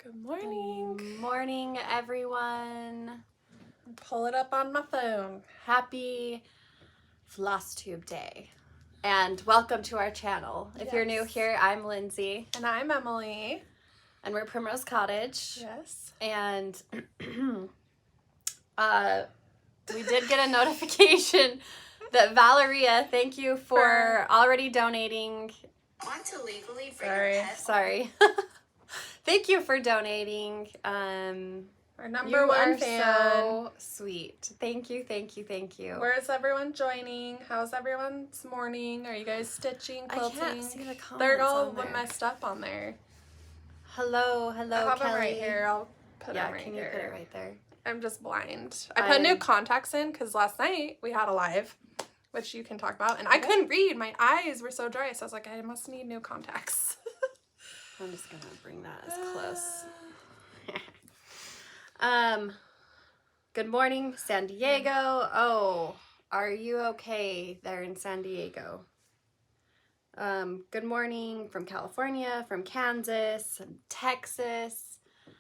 Good morning. Good morning, everyone. Pull it up on my phone. Happy Flosstube Day. And welcome to our channel. If you're new here, I'm Lindsay. And I'm Emily. And we're Primrose Cottage. Yes. And we did get a notification that Valeria, thank you for already donating. Want to legally bring your pet? Sorry. Thank you for donating. Our number one fan. So sweet. Thank you, thank you, thank you. Where's everyone joining? How's everyone's morning? Are you guys stitching, quilting? I can't see the comments. They're all on there. messed up on there. Hello, I have Kelly. them right here. I'll put them right can here. you put it right there? I'm just blind. I put new contacts in because last night we had a live, which you can talk about, and I couldn't read. My eyes were so dry, so I was like, I must need new contacts. I'm just gonna bring that as close. Good morning, San Diego. Oh, are you okay there in San Diego? Good morning from California, from Kansas, Texas,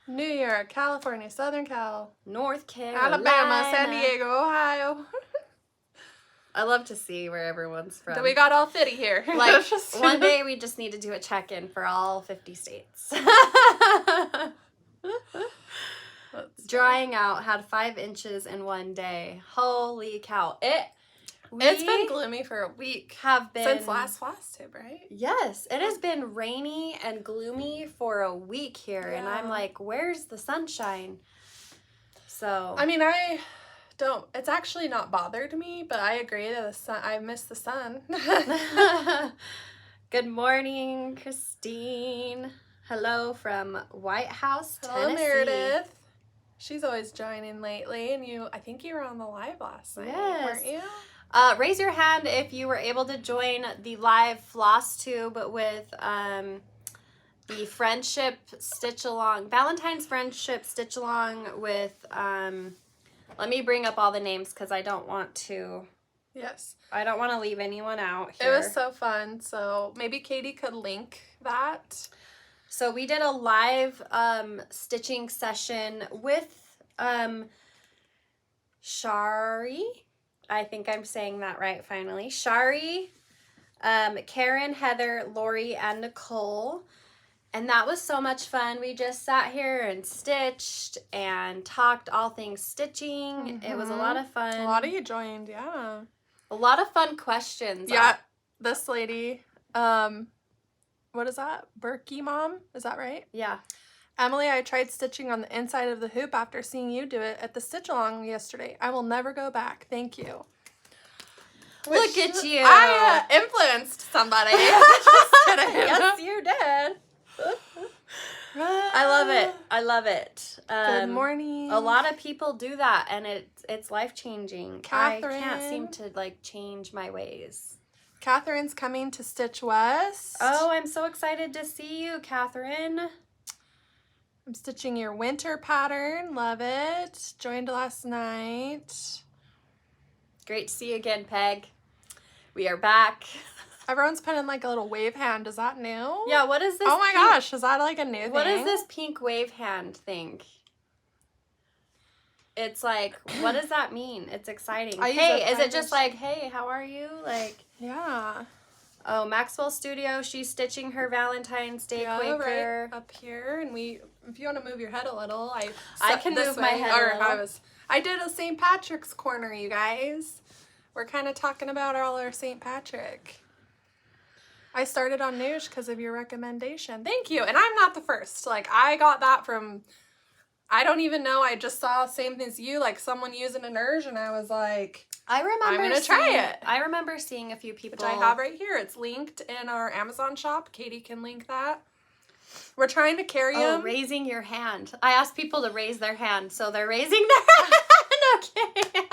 New York, California, Southern Cal, North Carolina, Alabama, San Diego, Ohio. I love to see where everyone's from. So we got all 50 here. Like, one day we just need to do a check-in for all 50 states. Drying out, had 5 inches in one day. Holy cow. It's been gloomy for a week. Have been Since last Flosstube, right? Yes, it has been rainy and gloomy for a week here, and I'm like, where's the sunshine? So I mean, it's actually not bothered me, but I agree that the sun, I miss the sun. Good morning, Christine. Hello from White House, Hello, Tennessee. Meredith. She's always joining lately, and I think you were on the live last night, weren't you? Raise your hand if you were able to join the live Flosstube with the friendship stitch along, Valentine's friendship stitch along with, let me bring up all the names because I don't want to. Yes. I don't want to leave anyone out here. It was so fun, so maybe Katie could link that. So we did a live stitching session with Shari. I think I'm saying that right finally. Shari, Karen, Heather, Lori, and Nicole. And that was so much fun. We just sat here and stitched and talked all things stitching. It was a lot of fun. A lot of you joined, yeah. A lot of fun questions. Yeah, this lady, what is that? Berkey Mom? Is that right? Yeah. Emily, I tried stitching on the inside of the hoop after seeing you do it at the stitch along yesterday. I will never go back. Thank you. Look at you. I influenced somebody. Just kidding. Yes, you did. I love it. I love it. Good morning. A lot of people do that, and it's life-changing. Catherine. I can't seem to, change my ways. Catherine's coming to Stitch West. Oh, I'm so excited to see you, Catherine. I'm stitching your winter pattern. Love it. Joined last night. Great to see you again, Peg. We are back. Everyone's putting a little wave hand. Is that new? Yeah, what is this? Oh my gosh, is that a new thing? What is this pink wave hand thing? It's what does that mean? It's exciting. Hey, is it just hey, how are you? Yeah. Oh, Maxwell Studio, she's stitching her Valentine's Day Quaker. Right up here, and if you want to move your head a little, I can move my head a little. I did a St. Patrick's corner, you guys. We're kind of talking about all our St. Patrick. I started on Noosh because of your recommendation. Thank you. And I'm not the first. I got that from, I don't even know. I just saw the same thing as you, someone using a Nerge, and I was like, I'm going to try it. I remember seeing a few people. Which I have right here. It's linked in our Amazon shop. Katie can link that. We're trying to carry them. Raising your hand. I asked people to raise their hand, so they're raising their hand. Okay.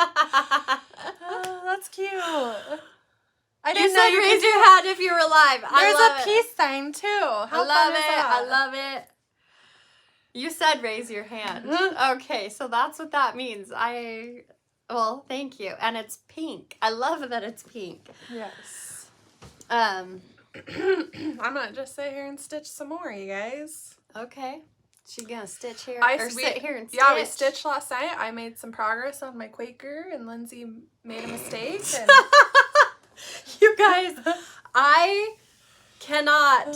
Oh, that's cute. You said raise your hand if you're alive. There's a peace sign too. I love it. I love it. You said raise your hand. Okay, so that's what that means. Well, thank you. And it's pink. I love that it's pink. Yes. I'm gonna just sit here and stitch some more, you guys. Okay. She gonna stitch here sit here and stitch? Yeah, we stitched last night. I made some progress on my Quaker, and Lindsay made a mistake. And you guys, I cannot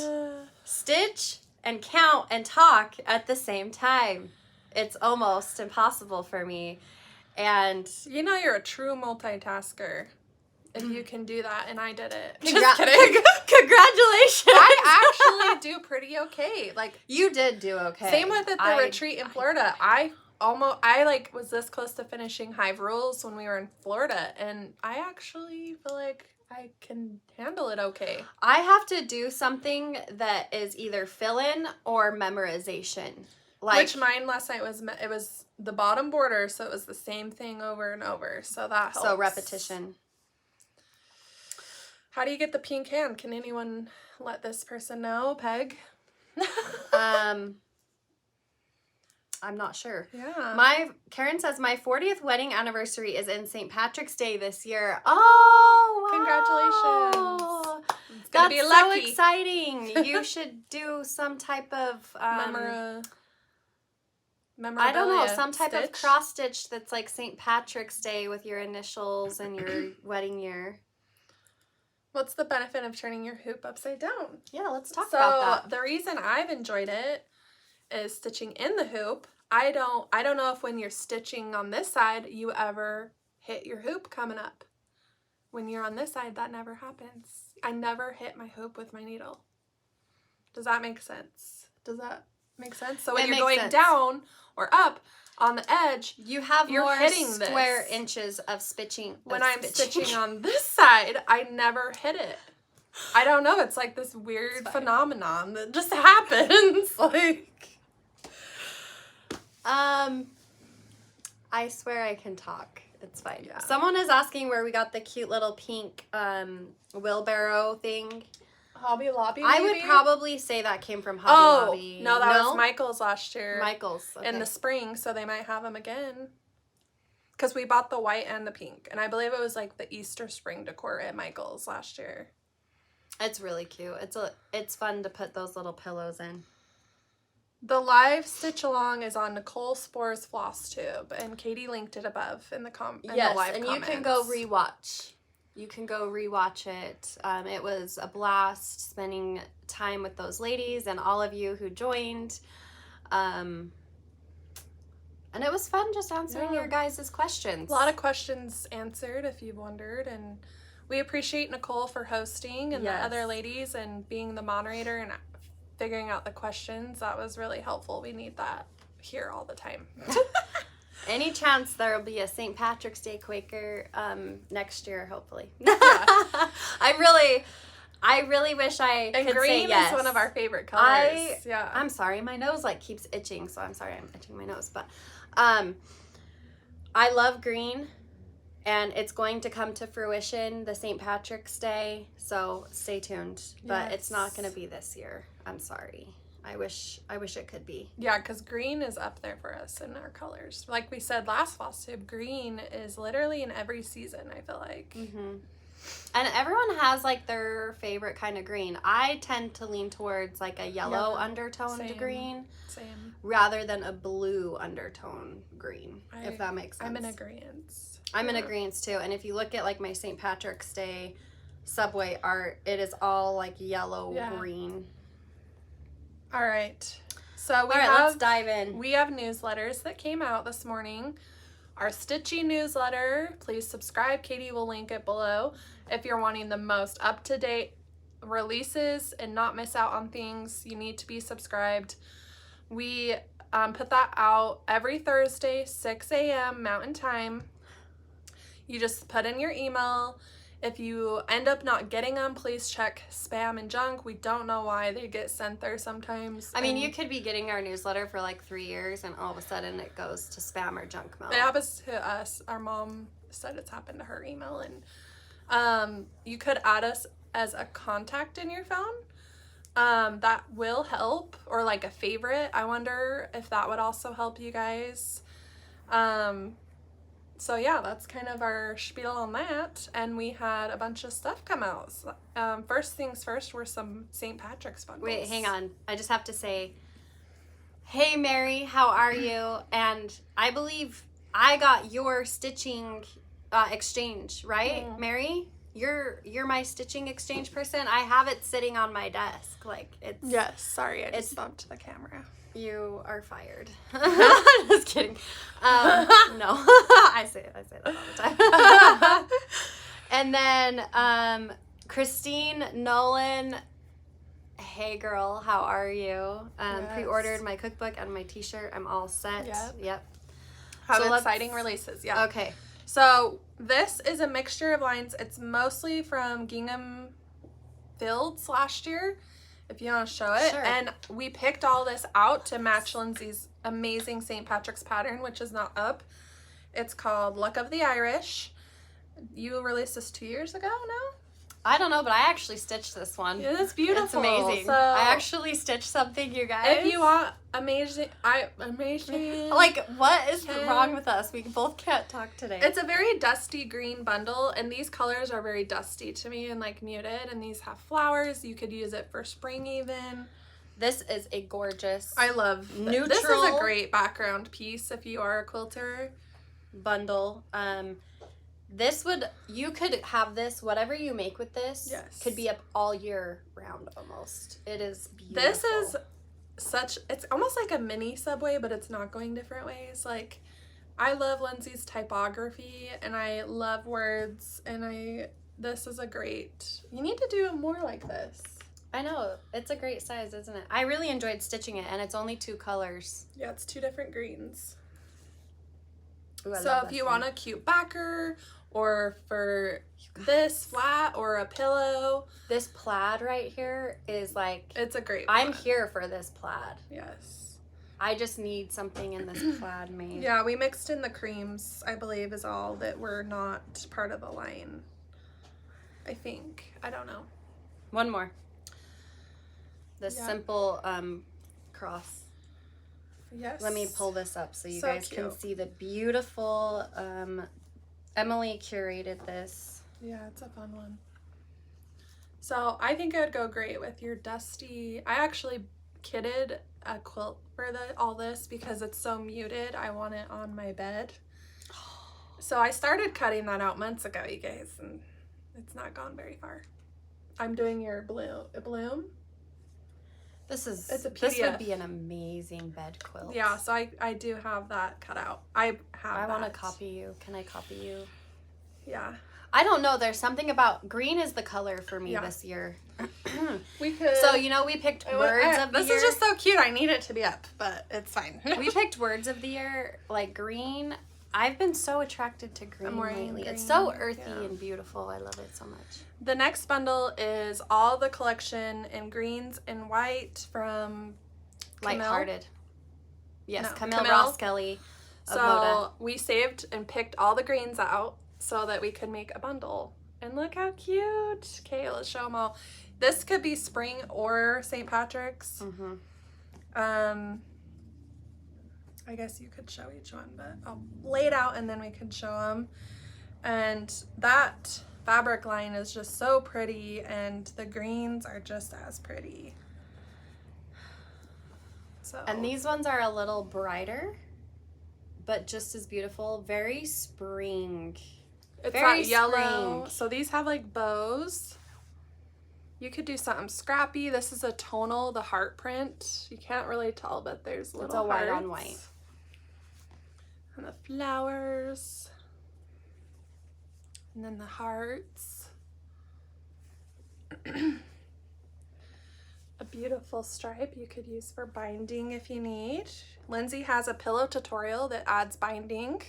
stitch and count and talk at the same time. It's almost impossible for me. And you know you're a true multitasker if you can do that, and I did it. Just kidding. Congratulations. I actually do pretty okay. Like, you did do okay. Same with at the retreat in Florida. I like was this close to finishing Hive Rules when we were in Florida, and I actually feel like I can handle it okay. I have to do something that is either fill-in or memorization. Like, which mine last night was it was the bottom border, so it was the same thing over and over. So that helps. So repetition. How do you get the pink hand? Can anyone let this person know, Peg? I'm not sure. Yeah. Karen says my 40th wedding anniversary is in St. Patrick's Day this year. Oh, wow. Congratulations. It's gonna be lucky. So exciting. You should do some type of I don't know, some type of cross stitch that's like St. Patrick's Day with your initials and your wedding year. What's the benefit of turning your hoop upside down? Yeah, let's talk about that. The reason I've enjoyed it is stitching in the hoop. I don't know if when you're stitching on this side, you ever hit your hoop coming up. When you're on this side, that never happens. I never hit my hoop with my needle. Does that make sense? Does that make sense? So when you're going down or up on the edge, you're more hitting square inches of stitching. When I'm stitching on this side, I never hit it. I don't know. It's like this weird phenomenon that just happens. Like, I swear I can talk. It's fine. Yeah. Someone is asking where we got the cute little pink wheelbarrow thing. Hobby Lobby, I would probably say that came from Hobby Lobby. No, that was Michael's last year. Michael's. Okay. In the spring, so they might have them again. Because we bought the white and the pink. And I believe it was like the Easter spring decor at Michael's last year. It's really cute. It's fun to put those little pillows in. The live stitch along is on Nicole Spore's Flosstube, and Katie linked it above in the live and comments. you can go rewatch. You can go rewatch it. It was a blast spending time with those ladies and all of you who joined. And it was fun just answering your guys' questions. A lot of questions answered, if you've wondered, and we appreciate Nicole for hosting and the other ladies and being the moderator and figuring out the questions. That was really helpful. We need that here all the time. Any chance there will be a St. Patrick's Day Quaker next year, hopefully. Yeah. I really wish I could say yes. Green is one of our favorite colors. I'm sorry, my nose keeps itching, so I'm sorry I'm itching my nose. But I love green, and it's going to come to fruition the St. Patrick's Day, so stay tuned. But it's not going to be this year. I'm sorry. I wish it could be. Yeah, because green is up there for us in our colors. Like we said last Flosstube, green is literally in every season, I feel like. Mm-hmm. And everyone has their favorite kind of green. I tend to lean towards a yellow undertoned green. Same. Rather than a blue undertone green, if that makes sense. I'm in agreement. I'm in agreement too. And if you look at my St. Patrick's Day subway art, it is all yellow green. All right. So let's dive in. We have newsletters that came out this morning. Our Stitchy newsletter. Please subscribe. Katie will link it below. If you're wanting the most up-to-date releases and not miss out on things, you need to be subscribed. We put that out every Thursday, 6 a.m. Mountain Time. You just put in your email. If you end up not getting them, please check spam and junk. We don't know why they get sent there sometimes. I mean, you could be getting our newsletter for 3 years and all of a sudden it goes to spam or junk mail. It happens to us. Our mom said it's happened to her email. And you could add us as a contact in your phone. That will help. Or a favorite. I wonder if that would also help you guys. So yeah, that's kind of our spiel on that. And we had a bunch of stuff come out. So, first things first were some St. Patrick's bundles. Wait, hang on. I just have to say, Hey Mary, how are you? And I believe I got your stitching exchange, right? Mary? You're my stitching exchange person. I have it sitting on my desk. Like it's Yes, sorry, I just bumped the camera. You are fired. Just kidding. No, I say that all the time. And then Christine Nolan. Hey girl, how are you? Yes. Pre-ordered my cookbook and my t-shirt. I'm all set. Yep. Have So exciting releases, yeah. Okay. So this is a mixture of lines. It's mostly from Gingham Fields last year, if you want to show it. Sure. And we picked all this out to match Lindsay's amazing St. Patrick's pattern, which is not up. It's called Luck of the Irish. You released this 2 years ago now? I don't know, but I actually stitched this one. Yeah, it's beautiful. It's amazing. So, I actually stitched something, you guys. if you want amazing. Like, what is wrong with us? We both can't talk today. It's a very dusty green bundle, and these colors are very dusty to me and like muted, and these have flowers. You could use it for spring even. This is a gorgeous I love neutral. This is a great background piece if you are a quilter. Bundle. You could have this, whatever you make with this, Yes. could be up all year round almost. It is beautiful. This is it's almost like a mini Subway, but it's not going different ways. Like, I love Lindsay's typography, and I love words, and this is a great, you need to do more like this. I know. It's a great size, isn't it? I really enjoyed stitching it, and it's only 2 colors. Yeah, it's 2 different greens. Ooh, I So love if this you one. want a cute backer, or for this flat or a pillow, This plaid right here is like, it's a great I'm one. here for this plaid. Yes. I just need something in this plaid made. Yeah, we mixed in the creams, I believe, is all that were not part of the line. I think. I don't know. One more. The Yeah. simple cross. Yes. Let me pull this up so you So guys can cute. see the beautiful, Emily curated this. Yeah, it's a fun one. So I think it would go great with your dusty. I actually kitted a quilt for all this because it's so muted. I want it on my bed. So I started cutting that out months ago, you guys, and it's not gone very far. I'm doing your bloom. It's a It's a This would PDF. be an amazing bed quilt. Yeah, so I do have that cut out. I want to that. copy you. Can I copy you? Yeah. I don't know. There's something about green is the color for me Yeah. this year. We could. So, we picked words of the this year. is just so cute. I need it to be up, but it's fine. We picked words of the year, like green. I've been so attracted to green I'm wearing lately. It's green, so earthy yeah. and beautiful. I love it so much. The next bundle is all the collection in greens and white from Camille. Lighthearted. Yes, No, Camille Camille. Ross Kelly of So Moda. we saved and picked all the greens out so that we could make a bundle. And look how cute. Okay, let's show them all. This could be spring or St. Patrick's. Mm-hmm. I guess you could show each one, but I'll lay it out and then we can show them. And that fabric line is just so pretty, and the greens are just as pretty. So And these ones are a little brighter, but just as beautiful. Very spring. it's very that yellow. spring. So these have like bows. You could do something scrappy. This is a tonal, the heart print. You can't really tell, but there's little It's a white hearts. on white. And the flowers. And then the hearts. A beautiful stripe you could use for binding if you need. Lindsay has a pillow tutorial that adds binding.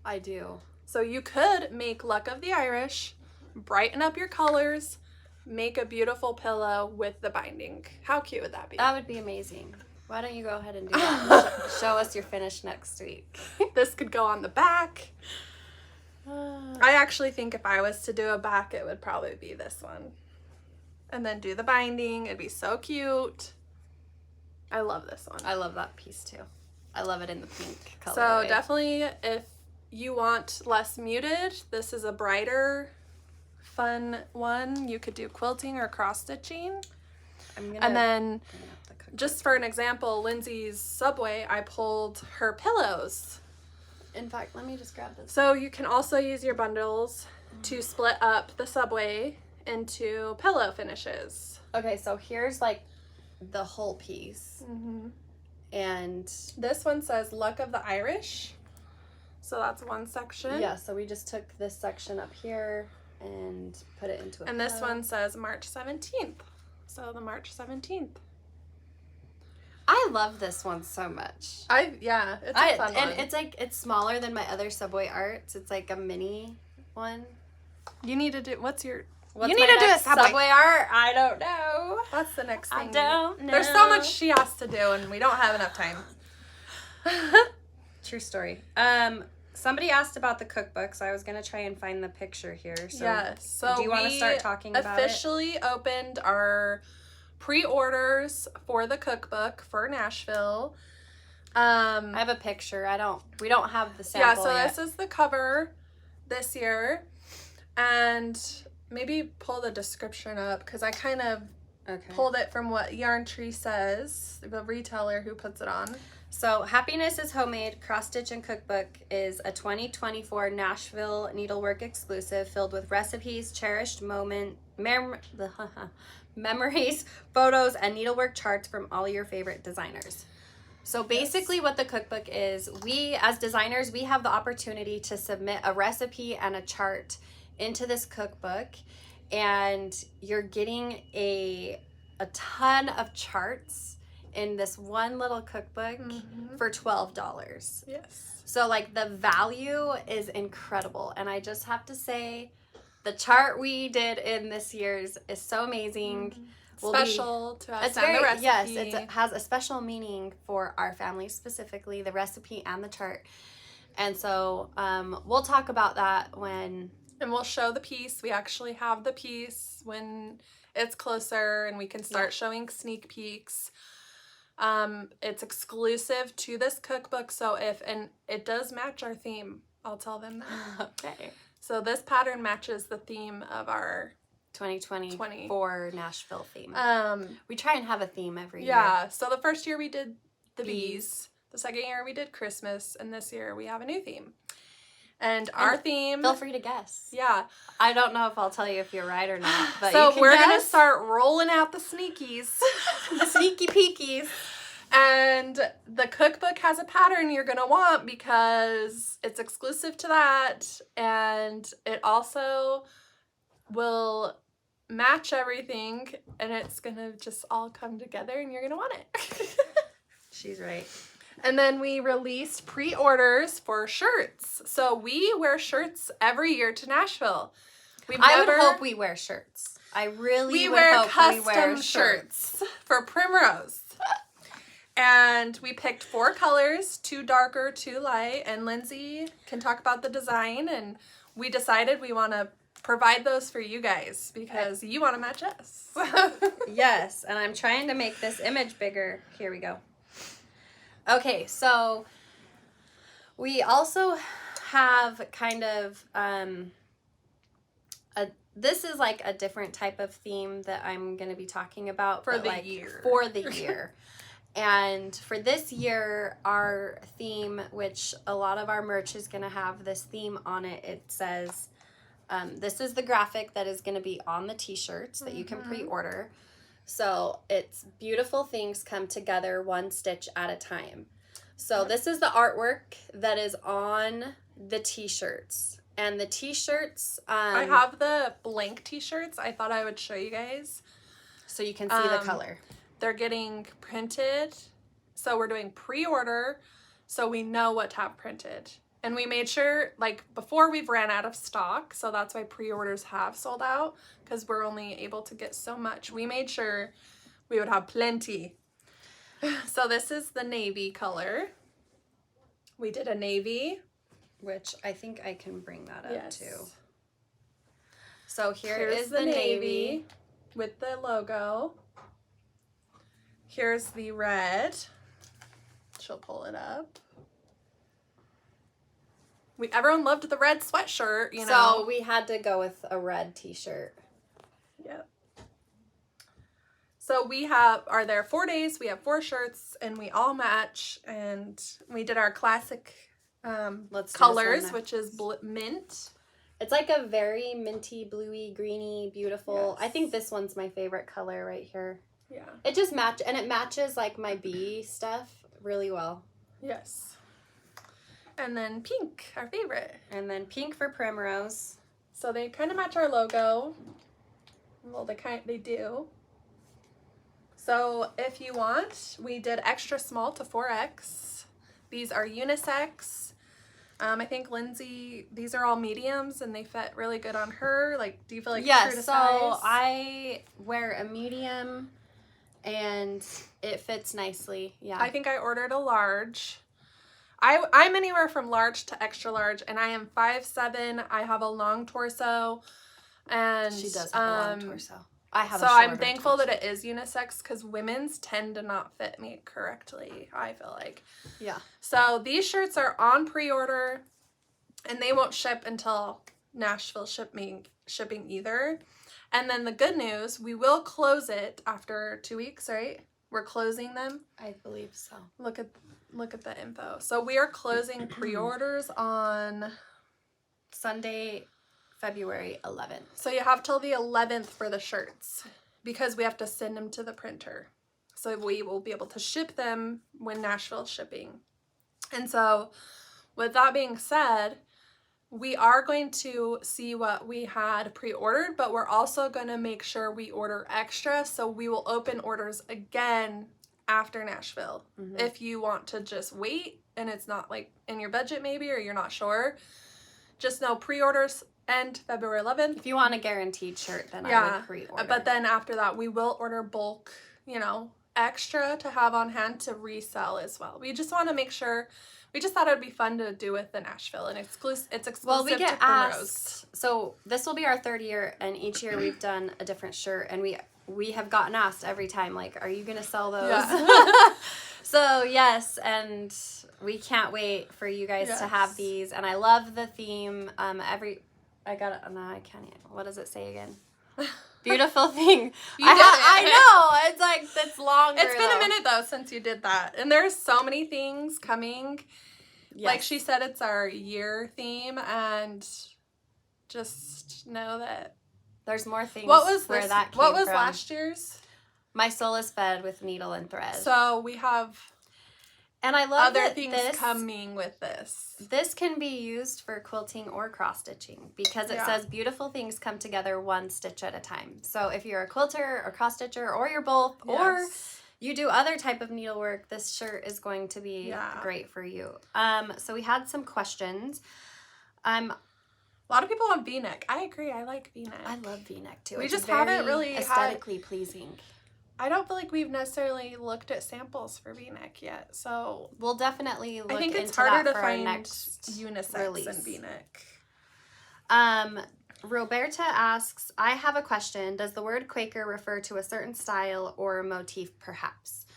I do. So you could make Luck of the Irish, brighten up your colors, make a beautiful pillow with the binding. How cute would that be? That would be amazing. Why don't you go ahead and do that and show us your finish next week? This could go on the back. I actually think if I was to do a back, it would probably be this one. And then do the binding. It'd be so cute. I love this one. I love that piece too. I love it in the pink color. So definitely if you want less muted, this is a brighter, fun one. You could do quilting or cross stitching. And then, just for an example, Lindsay's Subway, I pulled her pillows. In fact, let me just grab this. So you can also use your bundles to split up the Subway into pillow finishes. Okay, so here's like the whole piece. Mm-hmm. And this one says Luck of the Irish. So that's one section. Yeah, so we just took this section up here and put it into a And this one says March 17th. So the March 17th. I love this one so much. It's a fun one. And it's like, it's smaller than my other Subway arts. It's like a mini one. You need to do, What's you my need to do a next Subway art? I don't know. That's the next thing. I don't know. There's so much she has to do and we don't have enough time. True story. Somebody asked about the cookbook, so I was going to try and find the picture here. So yes. So do you want to start talking about it? Officially opened our pre-orders for the cookbook for Nashville. I have a picture. We don't have the sample yet. This is the cover this year. And maybe pull the description up because I kind of pulled it from what Yarn Tree says, the retailer who puts it on. So Happiness is Homemade Cross Stitch and Cookbook is a 2024 Nashville needlework exclusive filled with recipes, cherished memories, photos, and needlework charts from all your favorite designers. So basically what the cookbook is, we as designers, we have the opportunity to submit a recipe and a chart into this cookbook, and you're getting a ton of charts in this one little cookbook for $12. Yes. So like the value is incredible, and I just have to say the chart we did in this year's is so amazing. Special to us and the recipe. Yes, it has a special meaning for our family, specifically the recipe and the chart. And so we'll talk about that when... And we'll show the piece. We actually have the piece when it's closer and we can start showing sneak peeks. It's exclusive to this cookbook, so and it does match our theme. I'll tell them that. Okay. So this pattern matches the theme of our 2024 Nashville theme. We try and have a theme every year. Yeah. So the first year we did the bees. The second year we did Christmas, and this year we have a new theme. And our theme... Feel free to guess. Yeah. I don't know if I'll tell you if you're right or not, but so you can we're guess. going to start rolling out the sneakies. The sneaky peekies. And the cookbook has a pattern you're going to want because it's exclusive to that. And it also will match everything. And it's going to just all come together and you're going to want it. She's right. And then we released pre-orders for shirts. So we wear shirts every year to Nashville. I would hope we wear shirts. I really would hope we wear custom shirts for Primrose. And we picked 4 colors, 2 darker, 2 light. And Lindsay can talk about the design. And we decided we want to provide those for you guys because you want to match us. Yes, and I'm trying to make this image bigger. Here we go. Okay, so we also have kind of this is like a different type of theme that I'm going to be talking about for the year. For the year. And for this year, our theme, which a lot of our merch is going to have this theme on it, it says, this is the graphic that is going to be on the t-shirts that you can pre-order. So it's beautiful things come together one stitch at a time. So this is the artwork that is on the t-shirts. And the t-shirts... I have the blank t-shirts. I thought I would show you guys. So you can see the color. They're getting printed. So we're doing pre-order so we know what to have printed. And we made sure, like, before we've ran out of stock, so that's why pre-orders have sold out, because we're only able to get so much. We made sure we would have plenty. So this is the navy color. We did a navy. Which I think I can bring that up too. So here's the navy with the logo. Here's the red. She'll pull it up. Everyone loved the red sweatshirt, you know. So we had to go with a red t-shirt. Yep. So are there 4 days, we have 4 shirts, and we all match, and we did our classic colors, which is mint. It's like a very minty, bluey, greeny, beautiful. Yes. I think this one's my favorite color right here. Yeah. It just it matches like my bee stuff really well. Yes. And then pink, our favorite. And then pink for Primrose. So they kind of match our logo. Well, they do. So if you want, we did extra small to 4X. These are unisex. I think Lindsay, these are all mediums and they fit really good on her. Like, do you feel like yes, true to so size? I wear a medium and it fits nicely. Yeah. I think I ordered a large. I'm anywhere from large to extra large, and I am 5'7". I have a long torso, and she does have a long torso. I have so a shorter I'm thankful torso. that it is unisex because women's tend to not fit me correctly, I feel like. Yeah. So these shirts are on pre-order, and they won't ship until Nashville shipping either. And then the good news, we will close it after 2 weeks, right? We're closing them. I believe so. Look at the info. So we are closing pre-orders on Sunday, February 11th. So you have till the 11th for the shirts because we have to send them to the printer. So we will be able to ship them when Nashville's shipping. And so with that being said, we are going to see what we had pre-ordered, but we're also going to make sure we order extra. So we will open orders again after Nashville. Mm-hmm. If you want to just wait and it's not like in your budget maybe, or you're not sure, just know pre-orders end February 11th. If you want a guaranteed shirt, then I would pre-order. But then after that, we will order bulk, extra to have on hand to resell as well. We just want to make sure. We just thought it would be fun to do with the Nashville, and it's exclusive well, we get to Primrose. Asked, so this will be our 3rd year, and each year we've done a different shirt, and we have gotten asked every time, like, are you going to sell those? Yeah. So, yes, and we can't wait for you guys to have these, and I love the theme. I can't even, what does it say again? Beautiful thing. I know. It's like, that's longer. It's been a minute, though, since you did that. And there's so many things coming. Yes. Like she said, it's our year theme. And just know that there's more things what was where this, that came What was from. last year's? My soul is fed with needle and thread. So we have... And I love other things coming with this. This can be used for quilting or cross stitching because it says beautiful things come together one stitch at a time. So if you're a quilter or cross stitcher or you're both or you do other type of needlework, this shirt is going to be great for you. So we had some questions. A lot of people want V-neck. I agree. I like V-neck. I love V-neck too. We just haven't really aesthetically pleasing. I don't feel like we've necessarily looked at samples for V-neck yet, so we'll definitely look into that. I think it's harder to find next unisex release. and V-neck. Roberta asks, I have a question. Does the word Quaker refer to a certain style or motif, perhaps?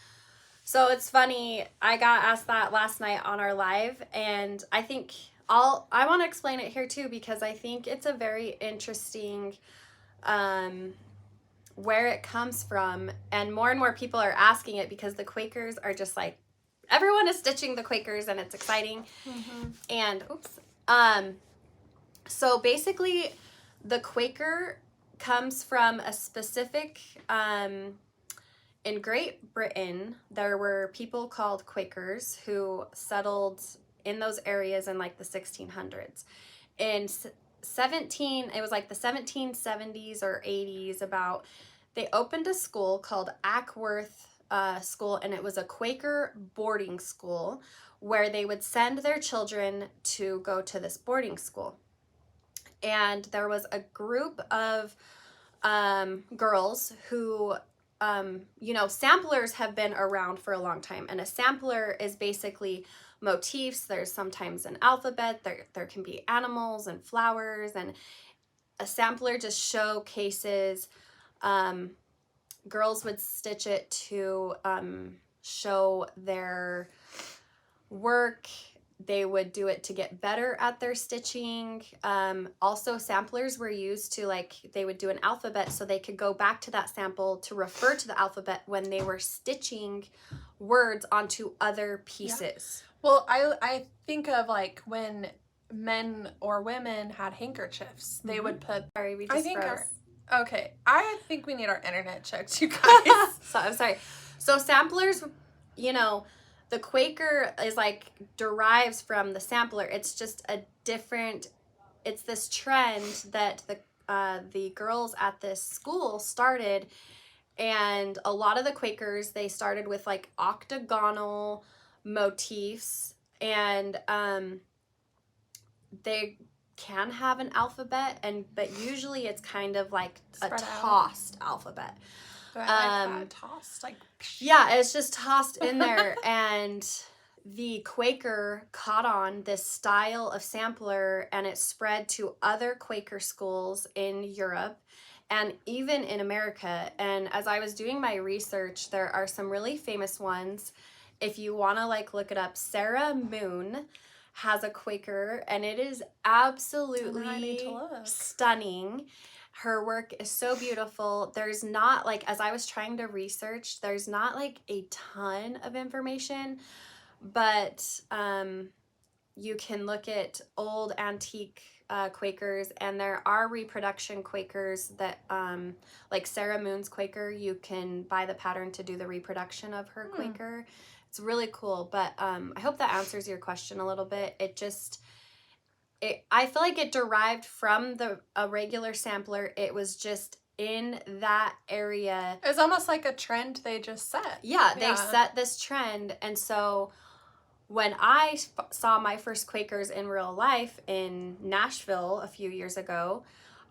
So it's funny. I got asked that last night on our live, and I think I want to explain it here too because I think it's a very interesting. Where it comes from, and more people are asking it because the Quakers are just like, everyone is stitching the Quakers and it's exciting. And so basically the Quaker comes from a specific in Great Britain. There were people called Quakers who settled in those areas in like the 1600s. It was like the 1770s or 80s they opened a school called Ackworth School, and it was a Quaker boarding school where they would send their children to go to this boarding school. And there was a group of girls who, samplers have been around for a long time, and a sampler is basically motifs. There's sometimes an alphabet, there can be animals and flowers, and a sampler just showcases. Girls would stitch it to show their work, they would do it to get better at their stitching. Also, samplers were used to, like, they would do an alphabet so they could go back to that sample to refer to the alphabet when they were stitching words onto other pieces. Well, I think of, like, when men or women had handkerchiefs, they would put... Sorry, we just froze. Okay, I think we need our internet checked, you guys. So, I'm sorry. So samplers, you know, the Quaker is like derives from the sampler. It's just a different, it's this trend that the girls at this school started, and a lot of the Quakers, they started with like octagonal motifs, and they can have an alphabet, but usually it's kind of like Spread a out. tossed alphabet. I like that. Tossed, like... Yeah, it's just tossed in there. And the Quaker caught on this style of sampler, and it spread to other Quaker schools in Europe and even in America. And as I was doing my research, there are some really famous ones. If you want to like look it up, Sarah Moon has a Quaker, and it is absolutely stunning. Her work is so beautiful. There's not, like, as I was trying to research, there's not like a ton of information, but you can look at old antique Quakers, and there are reproduction Quakers that, like Sarah Moon's Quaker, you can buy the pattern to do the reproduction of her Quaker. It's really cool, but I hope that answers your question a little bit. I feel like it derived from a regular sampler. It was just in that area. It was almost like a trend they just set. Yeah, they set this trend. And so when I saw my first Quakers in real life in Nashville a few years ago,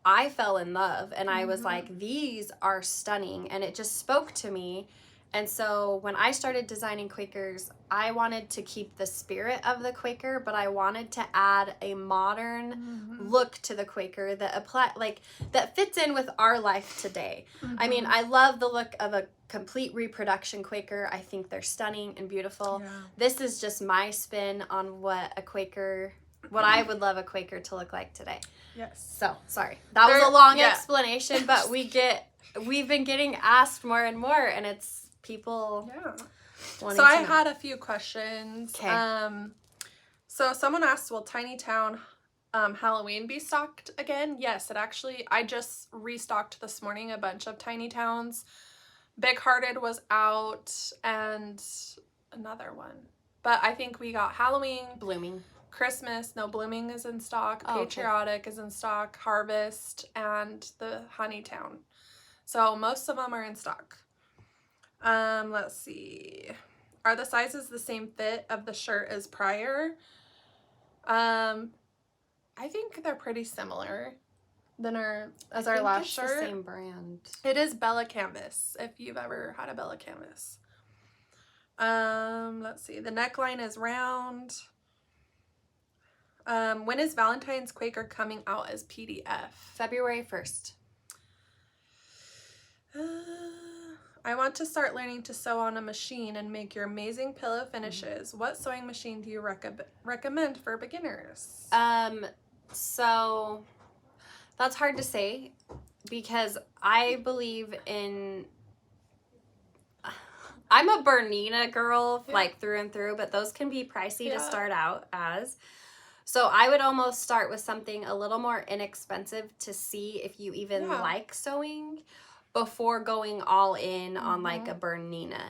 I fell in love, and I was like, these are stunning, and it just spoke to me. And so when I started designing Quakers, I wanted to keep the spirit of the Quaker, but I wanted to add a modern look to the Quaker that fits in with our life today. I mean, I love the look of a complete reproduction Quaker. I think they're stunning and beautiful. Yeah. This is just my spin on what I would love a Quaker to look like today. Yes. So, sorry. That was a long explanation, but we've been getting asked more and more, and it's people wanting So I to know. had a few questions. Okay. So someone asked, will Tiny Town Halloween be stocked again? Yes, I just restocked this morning a bunch of Tiny Towns. Big Hearted was out, and another one. But I think we got Halloween. Blooming. Christmas. No, Blooming is in stock. Patriotic is in stock. Harvest, and the Honeytown. So most of them are in stock. Let's see. Are the sizes the same fit of the shirt as prior? I think they're pretty similar as our last shirt. The same brand. It is Bella Canvas, if you've ever had a Bella Canvas. Let's see. The neckline is round. When is Valentine's Quaker coming out as PDF? February 1st. I want to start learning to sew on a machine and make your amazing pillow finishes. What sewing machine do you recommend for beginners? So that's hard to say, because I believe I'm a Bernina girl, like through and through, but those can be pricey to start out as. So I would almost start with something a little more inexpensive to see if you even like sewing, before going all in on like a Bernina.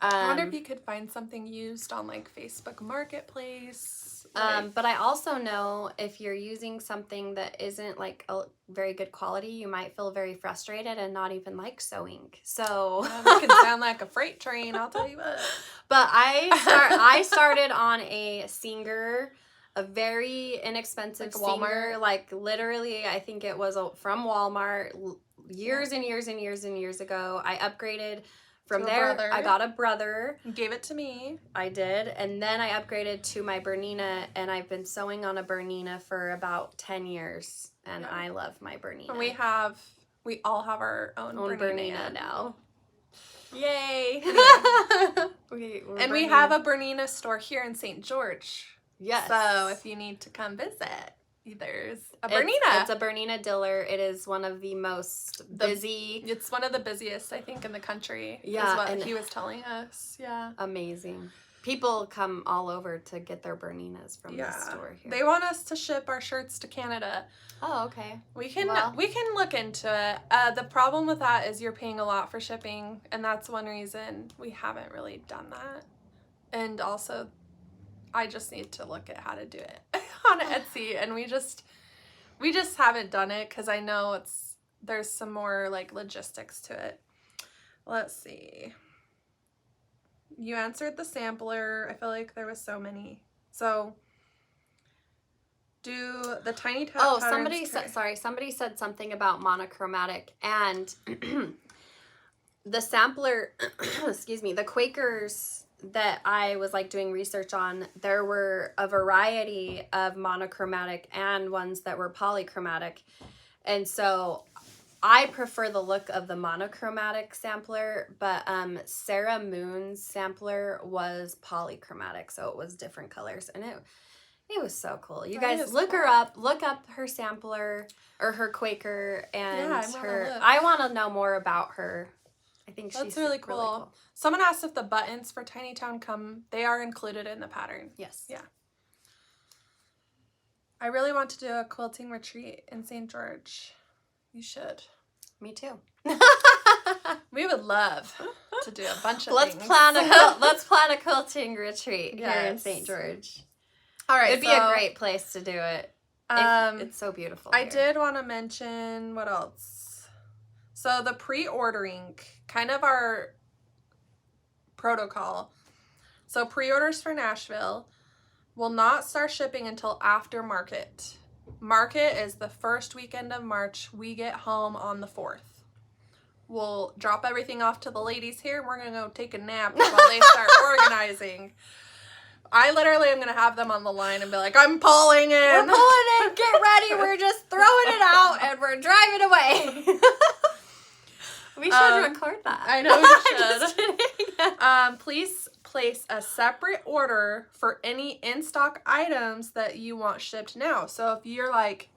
I wonder if you could find something used on like Facebook Marketplace. But I also know if you're using something that isn't like a very good quality, you might feel very frustrated and not even like sewing. So that can sound like a freight train, I'll tell you what. But I started on a Singer, a very inexpensive Singer, like literally I think it was from Walmart years and years and years and years ago. I upgraded from there. I got a brother. You gave it to me. I did. And then I upgraded to my Bernina, and I've been sewing on a Bernina for about 10 years. And I love my Bernina. And we all have our own Bernina now. Yay! And we have a Bernina store here in St. George. Yes. So if you need to come visit, there's a Bernina. It's a Bernina diller. It is one of the most busy. It's one of the busiest, I think, in the country. Yeah, is what and he was telling us. Yeah. Amazing. People come all over to get their Berninas from this store here. They want us to ship our shirts to Canada. Oh, okay. We can look into it. The problem with that is you're paying a lot for shipping, and that's one reason we haven't really done that. And also, I just need to look at how to do it on Etsy, and we just haven't done it because I know there's some more like logistics to it. Let's see. You answered the sampler. I feel like there was so many. So do the tiny patterns. Somebody said something about monochromatic, and the sampler, excuse me, the Quakers that I was like doing research on, there were a variety of monochromatic and ones that were polychromatic. And so I prefer the look of the monochromatic sampler, but Sarah Moon's sampler was polychromatic, so it was different colors, and it was so cool. You guys look her up, look up her sampler or her Quaker, and I want to know more about her. I think she's really cool. Someone asked if the buttons for Tiny Town come. They are included in the pattern. Yes. Yeah. I really want to do a quilting retreat in St. George. You should. Me too. We would love to do a bunch of Let's things. Let's plan a quilting retreat here in Yes. St. George. All right. It'd be a great place to do it. It's so beautiful. I did want to mention what else. So the pre-ordering, kind of our protocol. So pre-orders for Nashville will not start shipping until after market. Market is the first weekend of March. We get home on the 4th. We'll drop everything off to the ladies here. We're going to go take a nap while they start organizing. I literally am going to have them on the line and be like, I'm pulling in. We're pulling in. Get ready. We're just throwing it out and we're driving away. We should record that. I know we should. Please place a separate order for any in-stock items that you want shipped now. So if you're like,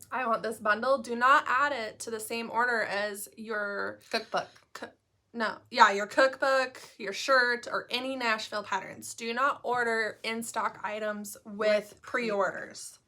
I want this bundle, do not add it to the same order as your cookbook. Your cookbook, your shirt, or any Nashville patterns. Do not order in-stock items with pre-orders.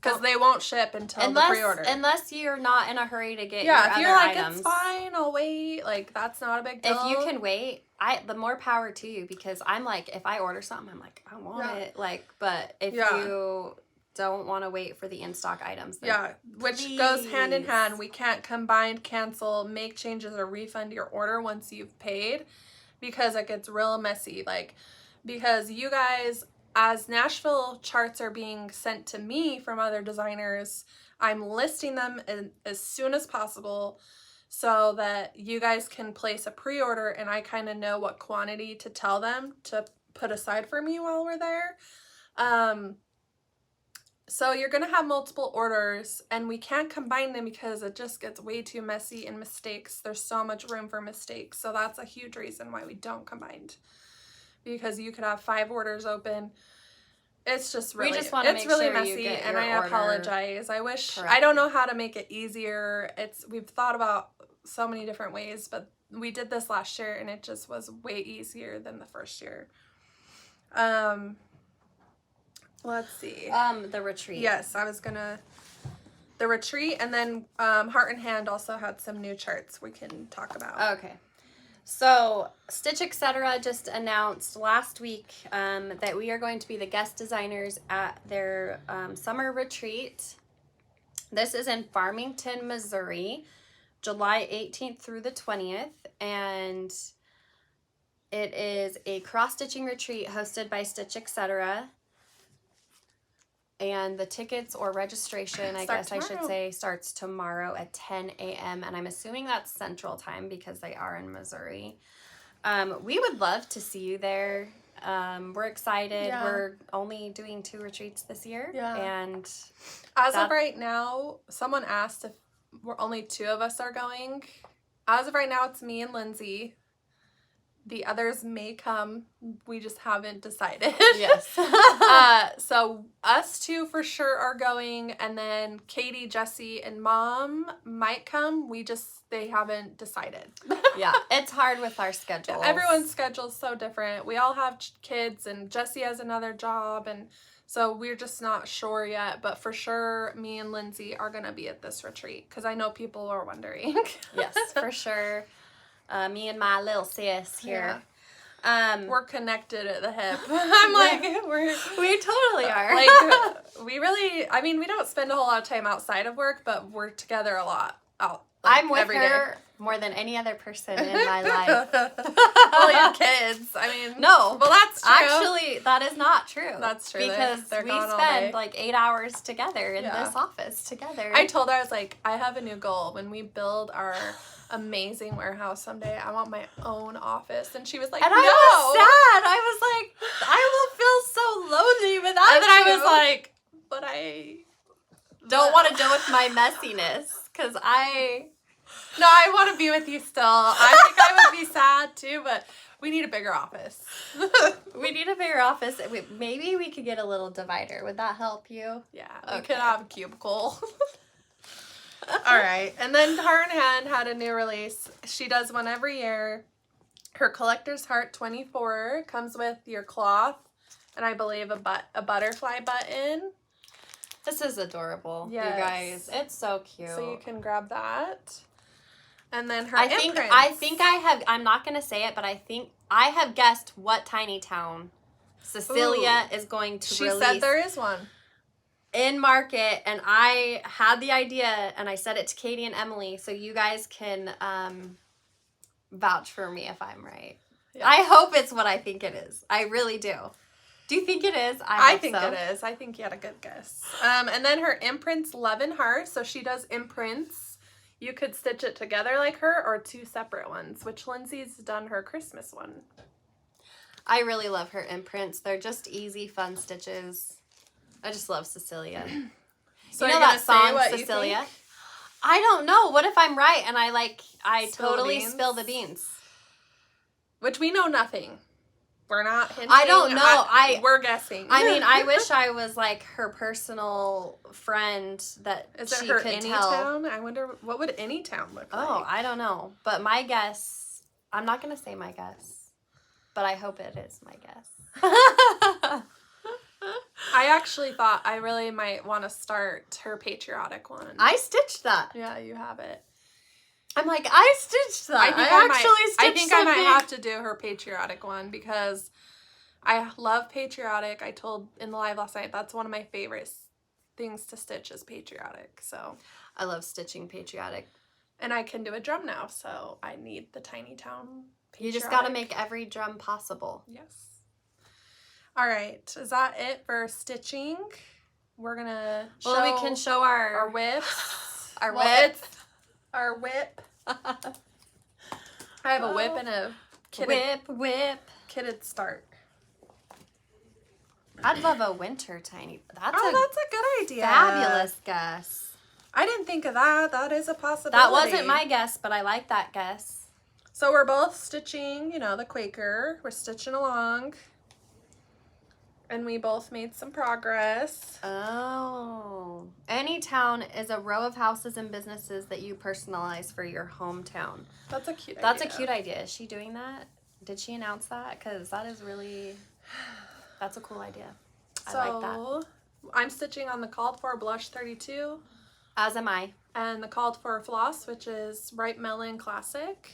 Because they won't ship until the pre-order. Unless you're not in a hurry to get your other items. Yeah, if you're like, it's fine, I'll wait. Like, that's not a big deal. If you can wait, the more power to you. Because I'm like, if I order something, I'm like, I want it. Like, but if you don't want to wait for the in-stock items. Then which goes hand in hand. We can't combine, cancel, make changes, or refund your order once you've paid. Because it gets real messy. Like, because you guys... As Nashville charts are being sent to me from other designers, I'm listing them as soon as possible so that you guys can place a pre-order and I kind of know what quantity to tell them to put aside for me while we're there. So you're going to have multiple orders and we can't combine them because it just gets way too messy and mistakes. There's so much room for mistakes. So that's a huge reason why we don't combine. Because you could have 5 orders open. It's just really, it's really messy, and I apologize. I wish, I don't know how to make it easier. We've thought about so many different ways, but we did this last year, and it just was way easier than the first year. Let's see. The retreat. Yes, the retreat, and then Heart and Hand also had some new charts we can talk about. Okay. So, Stitch Etc. just announced last week that we are going to be the guest designers at their summer retreat. This is in Farmington, Missouri, July 18th through the 20th, and it is a cross-stitching retreat hosted by Stitch Etc. And the tickets or registration, I should say, starts tomorrow at 10 a.m. And I'm assuming that's Central Time because they are in Missouri. We would love to see you there. We're excited. Yeah. We're only doing 2 retreats this year. Yeah. And as of right now, someone asked if only 2 of us are going. As of right now, it's me and Lindsay. The others may come. We just haven't decided. Yes. So us two for sure are going, and then Katie, Jesse, and Mom might come. They haven't decided. Yeah, it's hard with our schedules. Everyone's schedule's so different. We all have kids, and Jesse has another job, and so we're just not sure yet. But for sure, me and Lindsay are going to be at this retreat because I know people are wondering. Yes, for sure. Me and my little sis here. We're connected at the hip. I'm like, we totally are. Like, we really, I mean, we don't spend a whole lot of time outside of work, but we're together a lot. I'm with every her more than any other person in my life. Well, your kids. I mean, no. Well, that's true. Actually, that is not true. That's true. Because they're we gone all spend day. like 8 hours together in this office together. I told her, I was like, I have a new goal. When we build our amazing warehouse someday, I want my own office. And she was like, and no. I was sad. I was like, I will feel so lonely without you. And then I was like, but I don't want to deal with my messiness. Because No, I want to be with you still. I think I would be sad too, but we need a bigger office. We need a bigger office. Maybe we could get a little divider. Would that help you? Yeah, we could have a cubicle. All right. And then Heart and Hand had a new release. She does one every year. Her Collector's Heart 24 comes with your cloth and I believe a butterfly button. This is adorable, Yes. you guys. It's so cute. So you can grab that. And then her I imprints. think I have, I'm not going to say it, but I think I have guessed what tiny town Cecilia is going to release. She said there is one. In market, and I had the idea, and I said it to Katie and Emily, so you guys can vouch for me if I'm right. Yeah. I hope it's what I think it is. I really do. Do you think it is? I think it is. I think you had a good guess. And then her imprints, Love and Heart. So she does imprints. You could stitch it together like her or two separate ones, which Lindsay's done her Christmas one. I really love her imprints. They're just easy, fun stitches. I just love Cecilia. So you know that song, Cecilia? I don't know. What if I'm right and I totally spill the beans? Which we know nothing. We're not hinting. I don't know. We're guessing. I mean, I wish I was like her personal friend that Is it she her could any tell. town? I wonder, what would any town look like? Oh, I don't know. But my guess, I'm not going to say my guess, but I hope it is my guess. I actually thought I really might want to start her patriotic one. I stitched that. Yeah, you have it. I'm like, I stitched that. I think I might have to do her patriotic one because I love patriotic. I told in the live last night, that's one of my favorite things to stitch is patriotic. So I love stitching patriotic. And I can do a drum now, so I need the tiny town patriotic. You just got to make every drum possible. Yes. All right. Is that it for stitching? We're going to show... Well, we can show our whips. Our whip. Our whip. I have a whip and a kitted start. I'd love a winter tiny. That's a good idea. Fabulous guess. I didn't think of that. That is a possibility. That wasn't my guess, but I like that guess. So we're both stitching, the Quaker. We're stitching along. And we both made some progress. Oh. Any town is a row of houses and businesses that you personalize for your hometown. That's a cute idea. That's a cute idea. Is she doing that? Did she announce that? Because that is really... That's a cool idea. I like that. I'm stitching on the called for blush 32. As am I. And the called for floss, which is Ripe Melon Classic.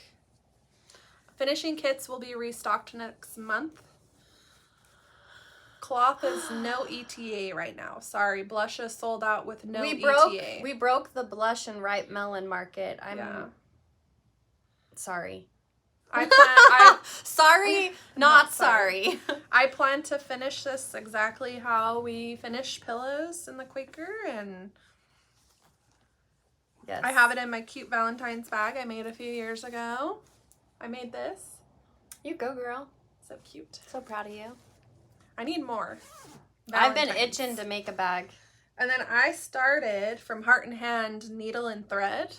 Finishing kits will be restocked next month. Cloth is no ETA right now. Sorry, blush is sold out with no ETA. We broke the blush and ripe melon market. Sorry. Sorry, not sorry. I plan to finish this exactly how we finish pillows in the Quaker, and yes. I have it in my cute Valentine's bag I made a few years ago. I made this. You go, girl. So cute. So proud of you. I need more. I've been itching to make a bag. And then I started from Heart and Hand needle and thread.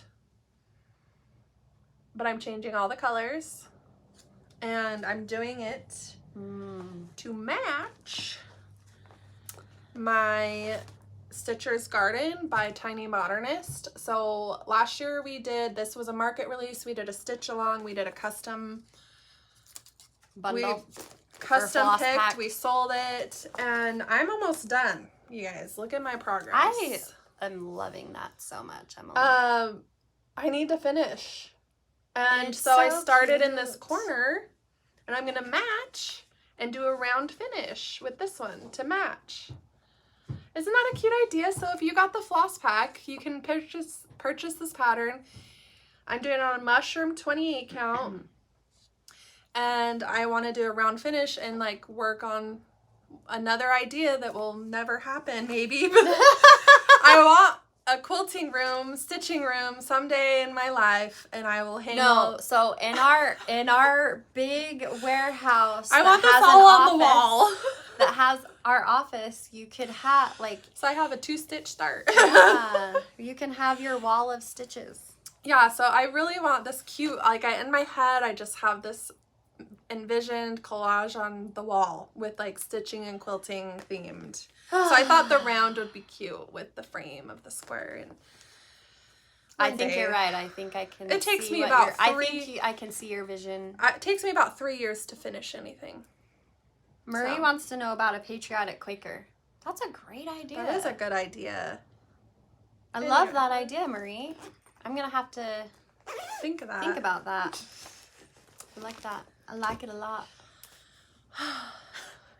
But I'm changing all the colors. And I'm doing it to match my Stitcher's Garden by Tiny Modernist. So last year this was a market release. We did a stitch along. We did a custom bundle. Custom picked. We sold it. And I'm almost done, you guys. Look at my progress. I am loving that so much, Emily. I need to finish. And It's so I so started in this cute. corner. And I'm going to match and do a round finish with this one to match. Isn't that a cute idea? So if you got the floss pack, you can purchase this pattern. I'm doing it on a mushroom 28 count. And I want to do a round finish and like work on another idea that will never happen maybe. But I want a quilting room, stitching room someday in my life, and I will hang out. So in our big warehouse, I want this all on the wall. That has our office. You could have like. So I have a 2-stitch start. Yeah, you can have your wall of stitches. Yeah, so I really want this cute. Like in my head, I just have this envisioned collage on the wall with like stitching and quilting themed. So I thought the round would be cute with the frame of the square. And I think you're right. I think I can. It takes see me what about you're- 3. I think I can see your vision. It takes me about 3 years to finish anything. Marie So. wants to know about a patriotic Quaker. That's a great idea. That is a good idea. I love that idea, Marie. I'm gonna have to Think of that. think about that. I like that. I like it a lot.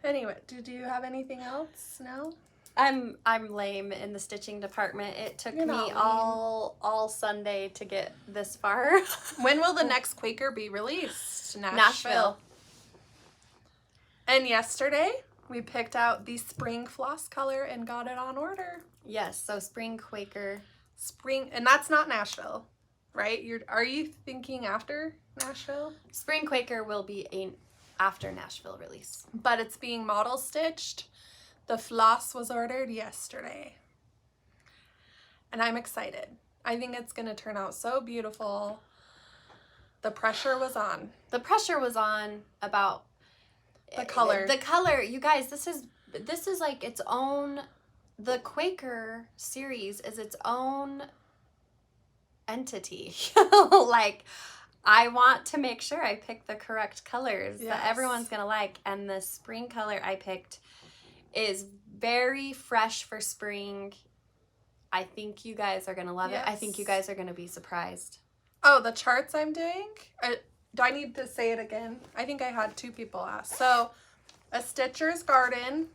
Anyway, do you have anything else? No? I'm lame in the stitching department. It took You're me not lame. all Sunday to get this far. When will the next Quaker be released? Nashville. And yesterday, we picked out the spring floss color and got it on order. Yes, so spring Quaker. Spring, and that's not Nashville, right? Are you thinking after Nashville? Spring Quaker will be a after Nashville release. But it's being model stitched. The floss was ordered yesterday. And I'm excited. I think it's going to turn out so beautiful. The pressure was on. The pressure was on about The color. The color, you guys, this is like its own. The Quaker series is its own entity. Like, I want to make sure I pick the correct colors that everyone's gonna like, and the spring color I picked is very fresh for spring. I think you guys are gonna love it. I think you guys are gonna be surprised. Oh, the charts I'm doing? Do I need to say it again? I think I had 2 people ask. So, a Stitcher's Garden,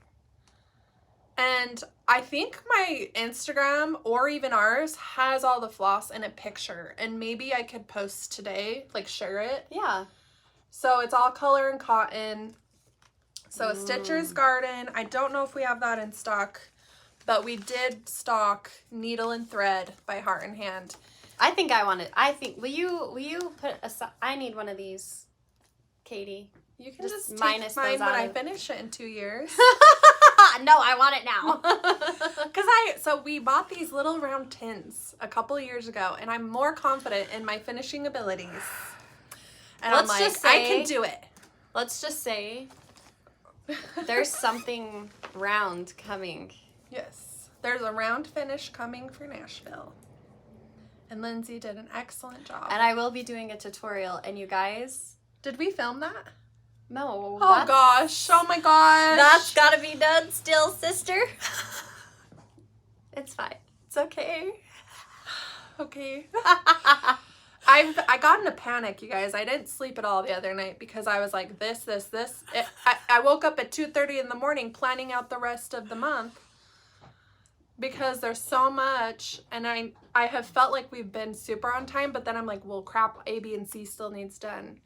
and I think my Instagram or even ours has all the floss in a picture, and maybe I could post today, like share it. Yeah. So it's all color and cotton. So a Stitcher's Garden, I don't know if we have that in stock, but we did stock Needle and Thread by Heart and Hand. I think I want it. I think, will you put I need one of these, Katie. You can just minus take mine those when out I of- finish it in 2 years. No, I want it now. So we bought these little round tins a couple years ago, and I'm more confident in my finishing abilities. And Let's I'm like, just say- I can do it. Let's just say there's something round coming. Yes. There's a round finish coming for Nashville. And Lindsay did an excellent job. And I will be doing a tutorial, and you guys, Did we film that? no. Oh gosh. Oh my gosh. That's gotta be done still, sister. It's fine. It's okay. Okay. I got in a panic, you guys. I didn't sleep at all the other night because I was like, this. I woke up at 2:30 in the morning planning out the rest of the month because there's so much, and I have felt like we've been super on time, but then I'm like, well, crap, A, B, and C still needs done.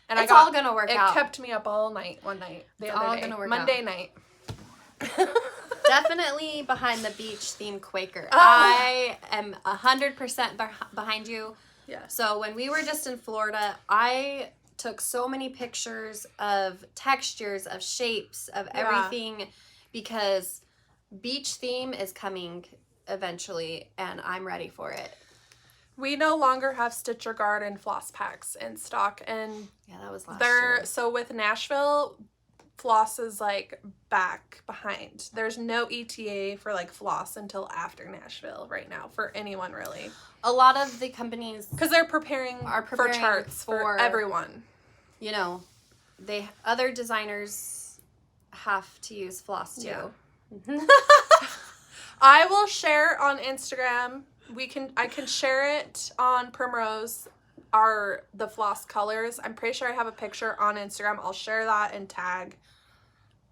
And It's all gonna work out. It kept me up all night one night. The It's other all day. gonna work Monday out. night. Definitely behind the beach theme Quaker. Oh. I am 100% behind you. Yes. So when we were just in Florida, I took so many pictures of textures, of shapes, of everything, because beach theme is coming eventually, and I'm ready for it. We no longer have Stitcher Guard and floss packs in stock, and Yeah, that was last year. so with Nashville, floss is like back behind. There's no ETA for like floss until after Nashville right now for anyone really, A lot of the companies, because they're preparing for charts for everyone. You know, other designers have to use floss too. Yeah. I will share on Instagram. I can share it on Primrose, the floss colors. I'm pretty sure I have a picture on Instagram. I'll share that and tag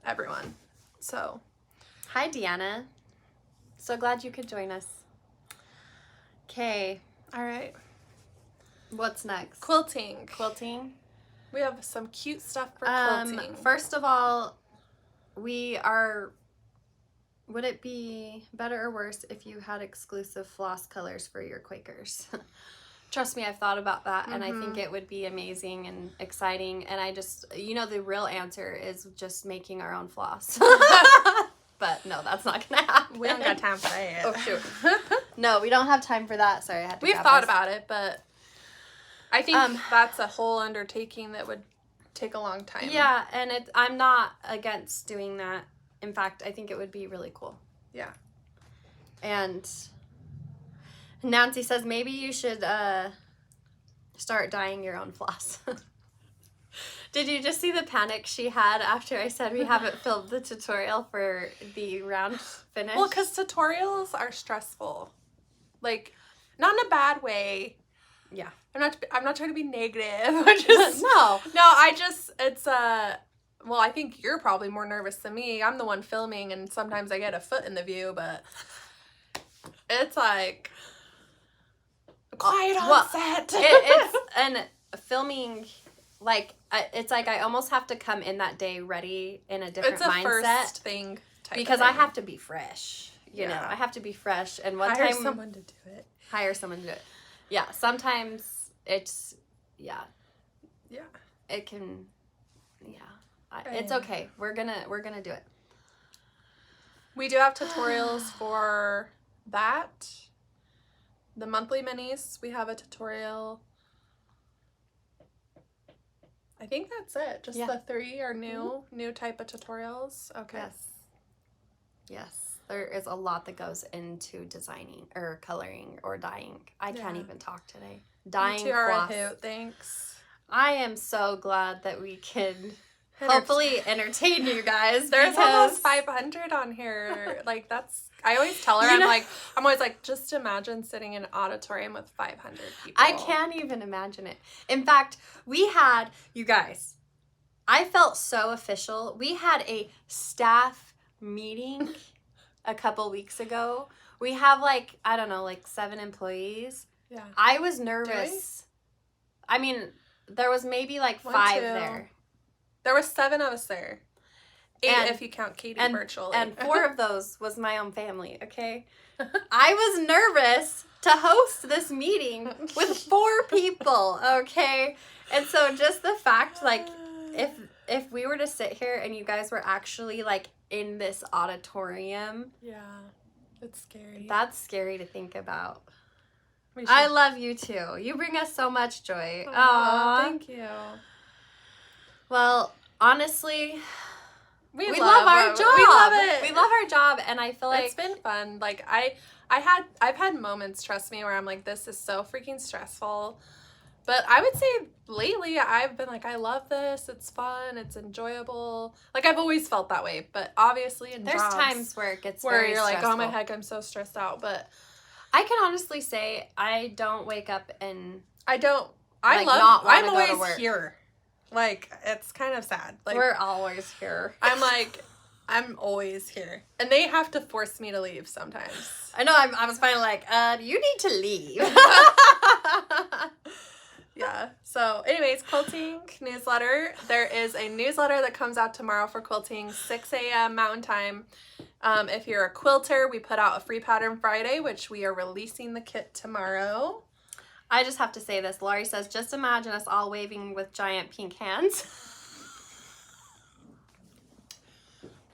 everyone. So, hi Deanna. So glad you could join us. Okay. All right. What's next? Quilting. Quilting. We have some cute stuff for quilting. First of all, would it be better or worse if you had exclusive floss colors for your Quakers? Trust me, I've thought about that, and I think it would be amazing and exciting. And I just, the real answer is just making our own floss. But no, that's not gonna happen. We don't got time for that. Oh shoot. No, we don't have time for that. Sorry, I had to. We've thought about it, but I think that's a whole undertaking that would take a long time. Yeah, and I'm not against doing that. In fact, I think it would be really cool. Yeah. And Nancy says maybe you should start dyeing your own floss. Did you just see the panic she had after I said we haven't filmed the tutorial for the round finish? Well, because tutorials are stressful. Like, not in a bad way. Yeah. I'm not trying to be negative. Well, I think you're probably more nervous than me. I'm the one filming, and sometimes I get a foot in the view, but it's like quiet on set. And filming, like, it's like I almost have to come in that day ready in a different mindset. It's a first thing because I have to be fresh. You know, I have to be fresh. And hire someone to do it. Hire someone to do it. Yeah, sometimes it's, yeah. It can, it's okay. We're gonna do it. We do have tutorials for that. The monthly minis, we have a tutorial. I think that's it. Just the 3 are new type of tutorials. Okay. Yes. There is a lot that goes into designing or coloring or dyeing. I can't even talk today. Dyeing floss. Thanks. I am so glad that we can hopefully entertain you guys. There's almost 500 on here. Like, that's, I always tell her, I'm always like, just imagine sitting in an auditorium with 500 people. I can't even imagine it. In fact, we had, you guys, I felt so official. We had a staff meeting a couple weeks ago. We have like, I don't know, like 7 employees. Yeah. I was nervous. I mean, there was maybe like 5 there. There were 7 of us there. 8 if you count Katie virtually. And 4 of those was my own family, okay? I was nervous to host this meeting with 4 people, okay? And so just the fact, like, if we were to sit here and you guys were actually, like, in this auditorium. Yeah, it's scary. That's scary to think about. I love you, too. You bring us so much joy. Aww, thank you. Well, honestly, we love our job. We love it. We love our job, and I feel like it's been fun. Like I've had moments, trust me, where I'm like, this is so freaking stressful. But I would say lately I've been like, I love this. It's fun. It's enjoyable. Like, I've always felt that way. But obviously there's jobs times where it gets where very you're stressful. like, oh my heck, I'm so stressed out. But I can honestly say I don't wake up and I'm always here. Like, it's kind of sad. Like, we're always here. I'm always here. And they have to force me to leave sometimes. I know, I was finally like, you need to leave. Yeah. So, anyways, quilting newsletter. There is a newsletter that comes out tomorrow for quilting, 6 a.m. Mountain Time. If you're a quilter, we put out a free pattern Friday, which we are releasing the kit tomorrow. I just have to say this. Laurie says, just imagine us all waving with giant pink hands.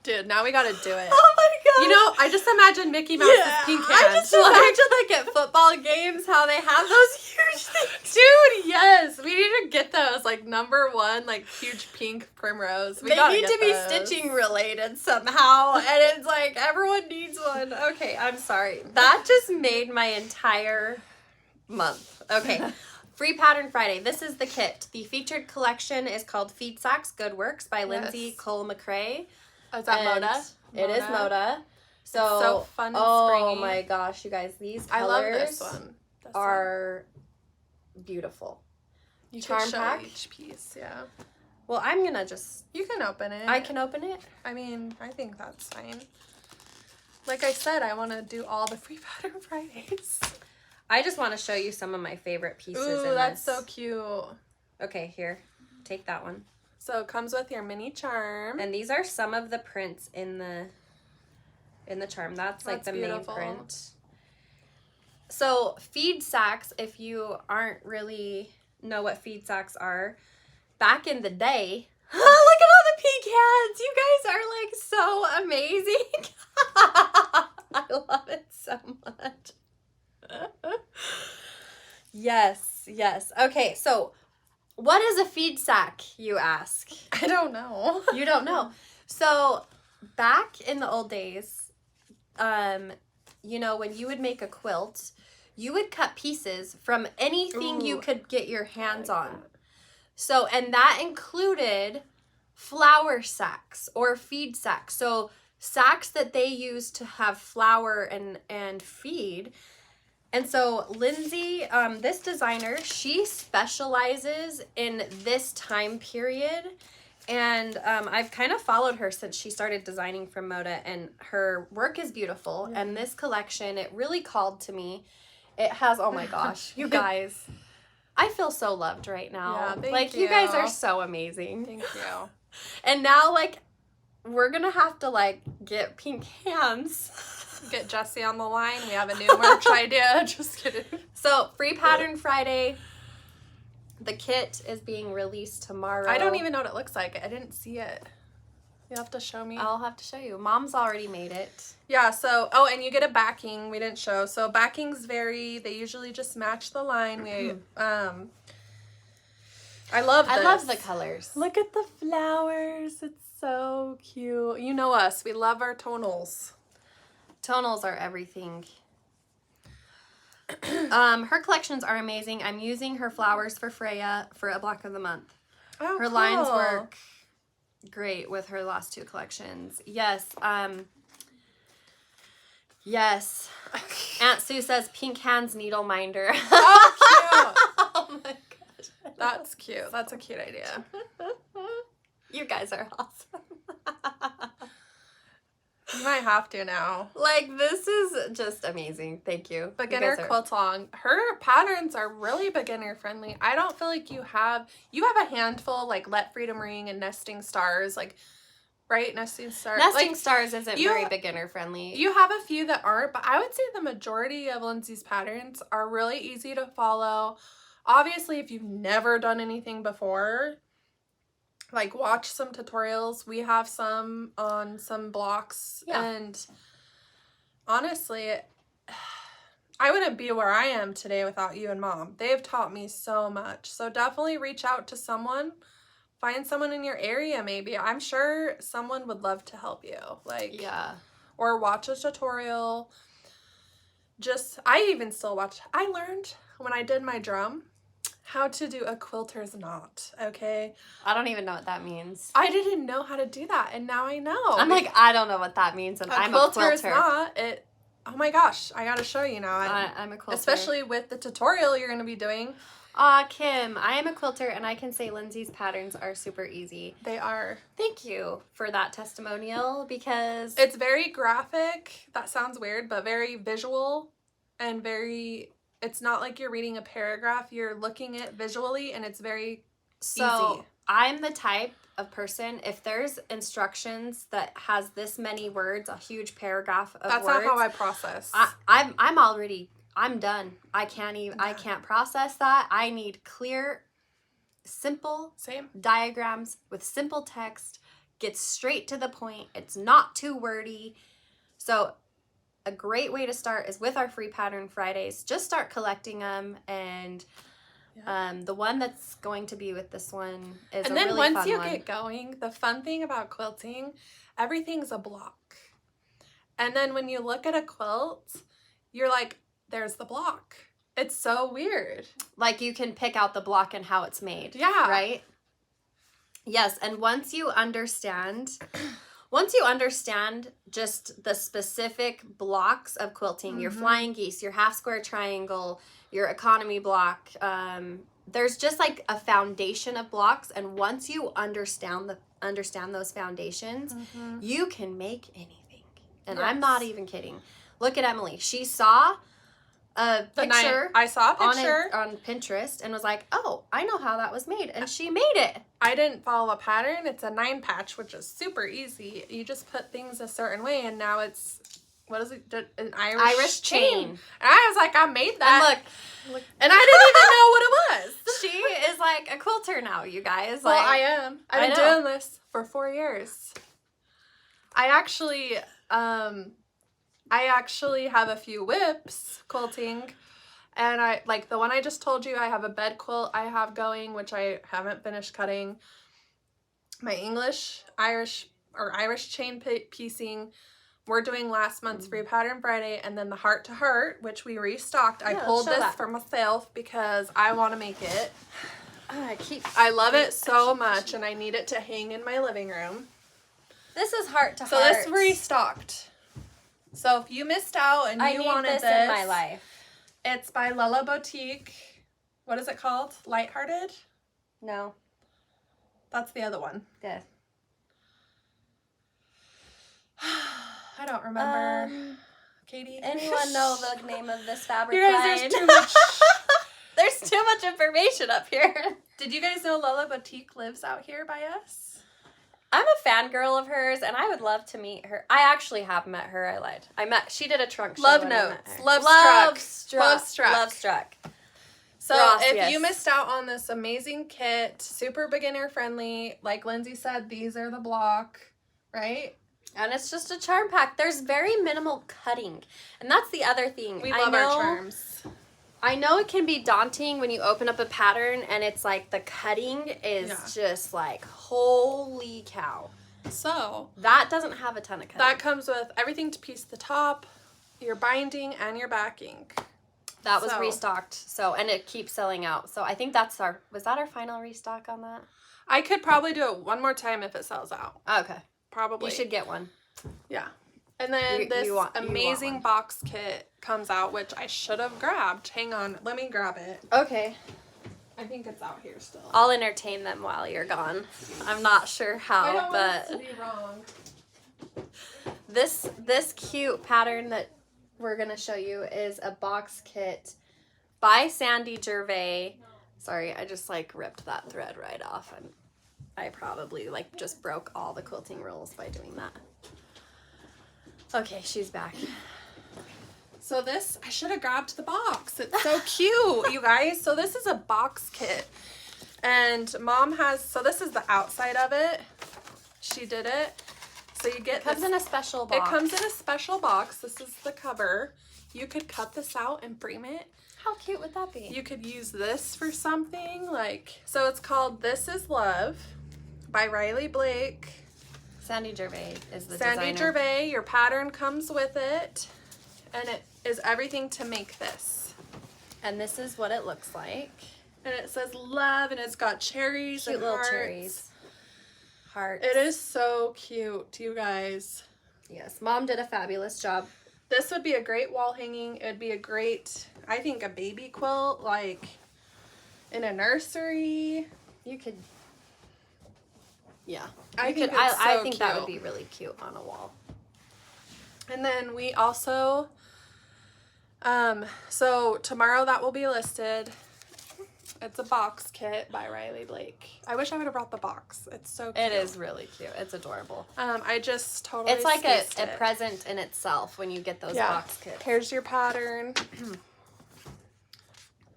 Dude, now we gotta do it. Oh my gosh. You know, I just imagine Mickey Mouse's pink hands. I just imagine like at football games how they have those huge things. Dude, yes. We need to get those. Like, #1, like, huge pink Primrose. They need to be stitching related somehow. And it's like, everyone needs one. Okay, I'm sorry. That just made my entire month. Okay. Free Pattern Friday. This is the kit. The featured collection is called Feed Sacks Good Works by Lindsay Cole McRae. Oh, is that Moda? It is Moda. So fun and oh springy. my gosh, you guys, these colors I love this one. are beautiful. You Charm can show pack. each piece, yeah. Well, I'm gonna just... You can open it. I can open it? I mean, I think that's fine. Like I said, I want to do all the Free Pattern Fridays. I just want to show you some of my favorite pieces Ooh, in that's this. so cute. Okay, here. Take that one. So it comes with your mini charm. And these are some of the prints in the charm. That's like the beautiful. main print. So feed sacks, if you aren't really know what feed sacks are, back in the day, look at all the pink hands. You guys are like so amazing. I love it so much. Yes, yes. Okay, so what is a feed sack, you ask? I don't know. You don't know. So back in the old days, you know, when you would make a quilt, you would cut pieces from anything you could get your hands on. So, and that included flour sacks or feed sacks. So sacks that they used to have flour and feed. And so Lindsay, this designer, she specializes in this time period. And I've kind of followed her since she started designing from Moda, and her work is beautiful. Yeah. And this collection, it really called to me. It has, oh my gosh, you guys, I feel so loved right now. Yeah, thank you. You guys are so amazing. Thank you. And now, like, we're going to have to, like, get pink hands. Get Jessie on the line. We have a new merch idea. Just kidding. So, Free Pattern Friday. The kit is being released tomorrow. I don't even know what it looks like. I didn't see it. You'll have to show me. I'll have to show you. Mom's already made it. Yeah, so, oh, and you get a backing. We didn't show. So backings vary. They usually just match the line. We, I love this. I love the colors. Look at the flowers. It's so cute. You know us. We love our tonals. Tonals are everything. Her collections are amazing. I'm using her flowers for Freya for a block of the month. Oh, her lines work great with her last two collections. Yes. Yes. Aunt Sue says pink hands needle minder. Oh, cute. Oh my gosh. That's cute. That's a cute idea. You guys are awesome. You might have to now. Like, this is just amazing. Thank you. Beginner quilt along. Her patterns are really beginner friendly. I don't feel like you have a handful like Let Freedom Ring and Nesting Stars, like, right? Nesting Stars. Nesting like, Stars isn't very beginner friendly. You have a few that aren't, but I would say the majority of Lindsay's patterns are really easy to follow. Obviously, if you've never done anything before, like, watch some tutorials. We have some on some blocks. Yeah. And honestly, I wouldn't be where I am today without you and Mom. They've taught me so much. So definitely reach out to someone. Find someone in your area maybe. I'm sure someone would love to help you. Like, yeah. Or watch a tutorial. I even still watch. I learned when I did my drum how to do a quilter's knot, okay? I don't even know what that means. I didn't know how to do that, and now I know. I'm like, I don't know what that means, and I'm a quilter's quilter. knot, oh my gosh, I gotta show you now. I'm a quilter. Especially with the tutorial you're gonna be doing. Kim, I am a quilter, and I can say Lindsay's patterns are super easy. They are. Thank you for that testimonial, because it's very graphic. That sounds weird, but very visual and very... It's not like you're reading a paragraph. You're looking at visually, and it's very easy. I'm the type of person, if there's instructions that has this many words, a huge paragraph of That's words. That's not how I process. I'm done. I can't process that. I need clear, simple diagrams with simple text. Get straight to the point. It's not too wordy. So a great way to start is with our free pattern Fridays. Just start collecting them, and the one that's going to be with this one is and a then really once fun you one. get going, the fun thing about quilting, everything's a block. And then when you look at a quilt, you're like, there's the block. It's so weird. Like you can pick out the block and how it's made. Yeah. Right? Yes, and once you understand just the specific blocks of quilting, your flying geese, your half square triangle, your economy block, there's just like a foundation of blocks, and once you understand those foundations, you can make anything. And I'm not even kidding. Look at Emily. She saw a picture. I saw a picture on Pinterest and was like, "Oh, I know how that was made," and she made it. I didn't follow a pattern. It's a 9 patch, which is super easy. You just put things a certain way, and now it's, what is it? An Irish chain. And I was like, I made that. And look, and I didn't even know what it was. she is like a quilter now, you guys. Well, Like, I am. I've been doing this for 4 years. I actually have a few whips quilting, and I like the one I just told you. I have a bed quilt I have going, which I haven't finished cutting. My Irish chain piecing, we're doing last month's free pattern Friday, and then the heart to heart, which we restocked. I pulled this for myself because I want to make it. I love it so much, and I need it to hang in my living room. This is heart to heart. So this restocked. So if you missed out and you wanted this in my life. It's by Lella Boutique. What is it called? Lighthearted? No. That's the other one. Good. I don't remember. Katie? Anyone know the name of this fabric You guys, line? there's too much. There's too much information up here. Did you guys know Lella Boutique lives out here by us? I'm a fangirl of hers, and I would love to meet her. I actually have met her. I lied. She did a trunk show. Love when I met notes. her. Love struck. Love struck. So Ross, if yes. you missed out on this amazing kit, super beginner friendly, like Lindsay said, these are the block, right? And it's just a charm pack. There's very minimal cutting. And that's the other thing. We love our charms. I know it can be daunting when you open up a pattern and it's like the cutting is just like, holy cow. So that doesn't have a ton of cutting. That comes with everything to piece the top, your binding, and your backing. That was restocked. So, and it keeps selling out. So I think was that our final restock on that? I could probably do it one more time if it sells out. Okay. Probably. You should get one. Yeah. And then this amazing box kit comes out, which I should have grabbed. Hang on. Let me grab it. Okay. I think it's out here still. I'll entertain them while you're gone. I'm not sure how, I don't but want it to be wrong. This cute pattern that we're going to show you is a box kit by Sandy Gervais. Sorry, I just like ripped that thread right off, and I probably like just broke all the quilting rules by doing that. Okay, she's back. So this, I should have grabbed the box. It's so cute, you guys. So this is a box kit. And Mom has, so this is the outside of it. She did it. So you get It comes in a special box. It comes in a special box. This is the cover. You could cut this out and frame it. How cute would that be? You could use this for something like, so it's called This Is Love by Riley Blake. Sandy Gervais is the designer. Sandy Gervais, your pattern comes with it, and it is everything to make this. And this is what it looks like. And it says love, and it's got cherries Cute and little hearts. cherries. Hearts. It is so cute, you guys. Yes, Mom did a fabulous job. This would be a great wall hanging. It would be a great, I think, a baby quilt, like in a nursery. You could. Yeah. I think that would be really cute on a wall. And then we also, so tomorrow that will be listed. It's a box kit by Riley Blake. I wish I would have brought the box. It's so cute. It is really cute. It's adorable. I just totally It's like a it. present in itself when you get those box kits. Here's your pattern.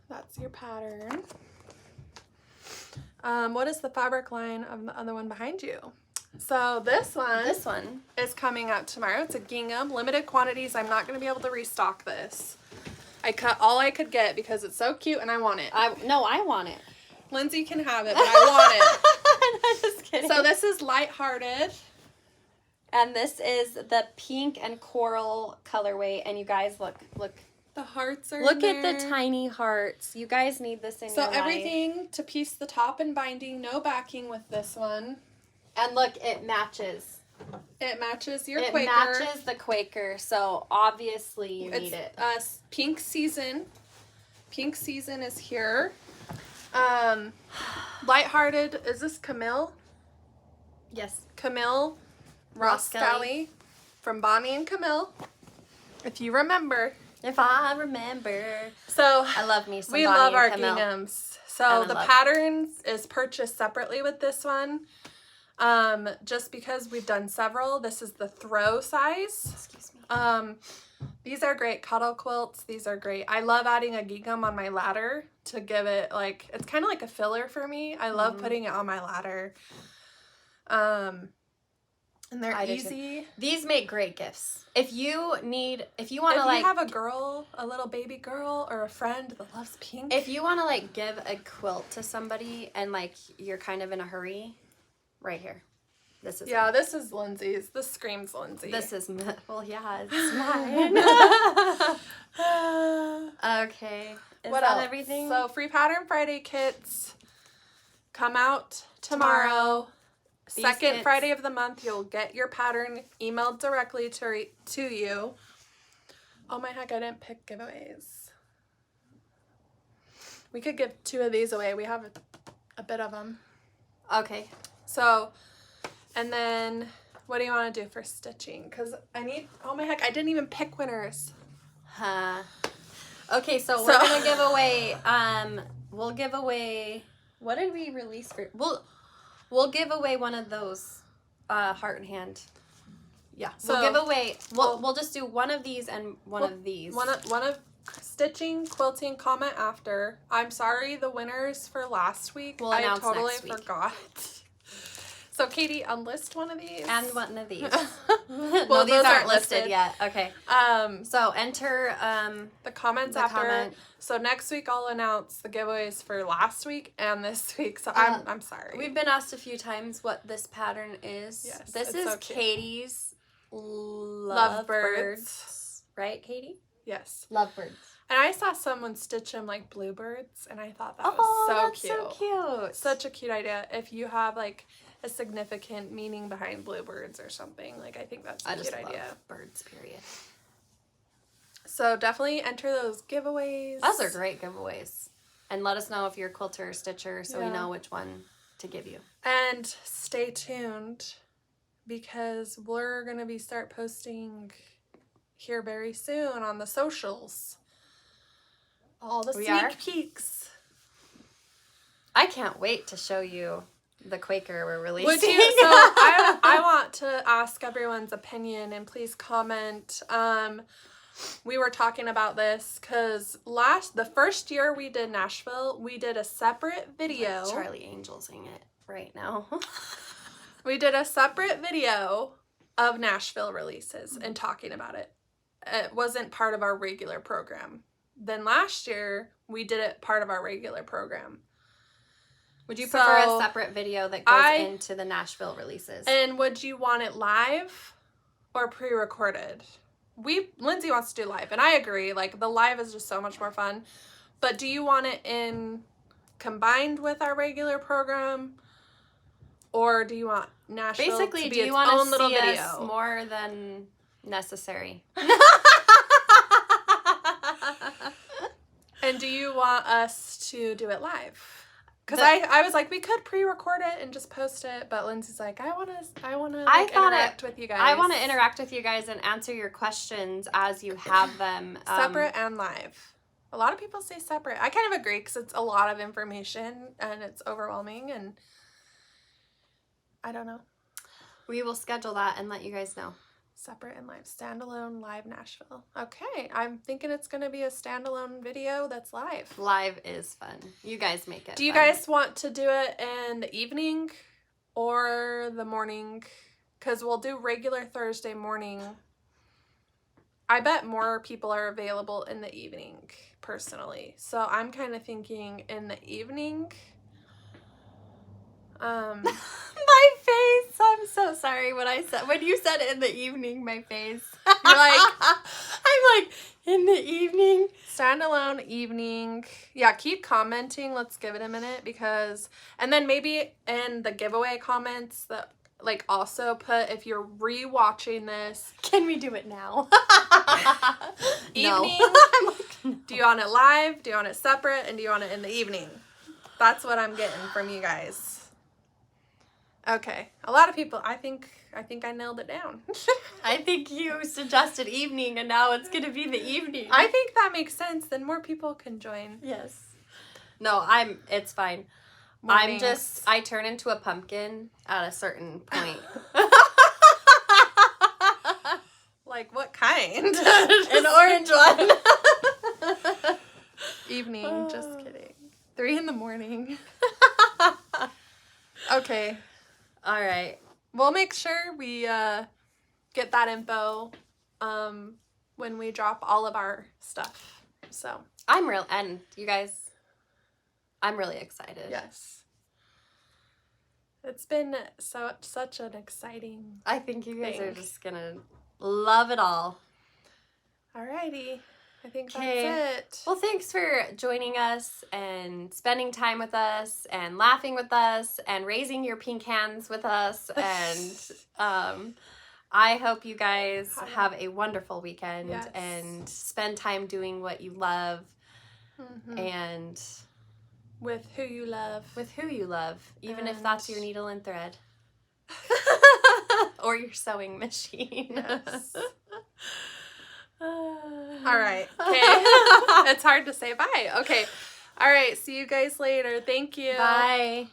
That's your pattern. What is the fabric line of the other one behind you? So this one is coming out tomorrow. It's a gingham, limited quantities. I'm not going to be able to restock this. I cut all I could get because it's so cute and I want it. No, I want it. Lindsay can have it, but I want it. I'm just kidding. So this is lighthearted. And this is the pink and coral colorway. And you guys, look. The hearts are Look in at there. the tiny hearts. You guys need this in your life. So everything to piece the top and binding, no backing with this one. And look, it matches. It matches your It Quaker. matches the Quaker, so obviously you need it. Pink season. Pink season is here. Lighthearted. Is this Camille? Yes. Camille Roskally from Bonnie and Camille. If you remember. If I remember. So I love me some we Bonnie love and our Camille. ginghams. So the patterns is purchased separately with this one. Just because we've done several. This is the throw size. Excuse me. These are great cuddle quilts. These are great. I love adding a gingham on my ladder to give it like, it's kind of like a filler for me. I love putting it on my ladder. And they're easy. These make great gifts. If you want to like, have a girl, a little baby girl, or a friend that loves pink. If you want to like give a quilt to somebody and like you're kind of in a hurry, right here. This is this is Lindsay's. This screams Lindsay. This is it's mine. Okay. What that else? Everything? So Free Pattern Friday kits come out tomorrow. Second kits. Friday of the month, you'll get your pattern emailed directly to you. Oh my heck, I didn't pick giveaways. We could give 2 of these away. We have a bit of them. Okay. So, and then what do you want to do for stitching? Because I need, oh my heck, I didn't even pick winners. Okay, so we're going to give away, we'll give away, what did we release for, we'll give away one of those, heart and hand. Yeah, so we'll give away, we'll just do one of these and one of these. One of stitching, quilting, comment after. I'm sorry, the winners for last week, We'll I announce totally next week. forgot. So Katie, unlist one of these. And one of these. Well, no, these those aren't listed yet. Okay. So enter the comments the after. comment. So next week I'll announce the giveaways for last week and this week. So I'm sorry. We've been asked a few times what this pattern is. Yes, this it's is so cute. Katie's Lovebirds. Right, Katie? Yes. Lovebirds. And I saw someone stitch them like bluebirds, and I thought that was so that's cute. so cute. Such a cute idea. If you have like a significant meaning behind bluebirds or something, like I think that's a cute idea. Birds, period. So definitely enter those giveaways. Those are great giveaways. And let us know if you're a quilter or stitcher so we know which one to give you. And stay tuned because we're going to be start posting here very soon on the socials. All the sneak peeks. I can't wait to show you the Quaker we're releasing. Would you? So I want to ask everyone's opinion and please comment. We were talking about this because the first year we did Nashville, we did a separate video. Charlie Angel'sing it right now. We did a separate video of Nashville releases and talking about it. It wasn't part of our regular program. Then last year, we did it part of our regular program. Would you prefer a separate video that goes into the Nashville releases? And would you want it live or pre-recorded? Lindsay wants to do live, and I agree. Like, the live is just so much more fun. But do you want it combined with our regular program? Or do you want Nashville to be its own little video? Basically, do you want to see us more than necessary? And do you want us to do it live? Because I was like, we could pre-record it and just post it, but Lindsay's like, I want to interact with you guys. I want to interact with you guys and answer your questions as you have them. Separate and live. A lot of people say separate. I kind of agree because it's a lot of information and it's overwhelming and I don't know. We will schedule that and let you guys know. Separate and live. Standalone live Nashville. Okay. I'm thinking it's going to be a standalone video that's live. Live is fun. You guys make it Do you fun. guys want to do it in the evening or the morning, because we'll do regular Thursday morning. I bet more people are available in the evening, personally. So I'm kind of thinking in the evening. My face. I'm so sorry when you said it in the evening, my face. You're like, I'm like, in the evening. standalone evening. Yeah, keep commenting. Let's give it a minute and then maybe in the giveaway comments that like also put if you're rewatching this. Can we do it now? Evening. No. Do you want it live? Do you want it separate? And do you want it in the evening? That's what I'm getting from you guys. Okay. A lot of people, I think I nailed it down. I think you suggested evening and now it's going to be the evening. I think that makes sense. Then more people can join. Yes. No, it's fine. Mornings. I turn into a pumpkin at a certain point. Like what kind? An orange one. Evening, just kidding. 3 a.m. Okay. All right. We'll make sure we get that info when we drop all of our stuff. So and you guys, I'm really excited. yes. It's been such an exciting. I think you guys are thing. just gonna love it all. Alrighty. I think Okay. that's it. Well, thanks for joining us and spending time with us and laughing with us and raising your pink hands with us. And I hope you guys have a wonderful weekend Yes. and spend time doing what you love Mhm. and With who you love. with who you love, even if And- that's your needle and thread or your sewing machine. Yes. All right. Okay. It's hard to say bye. Okay. All right. See you guys later. Thank you. Bye.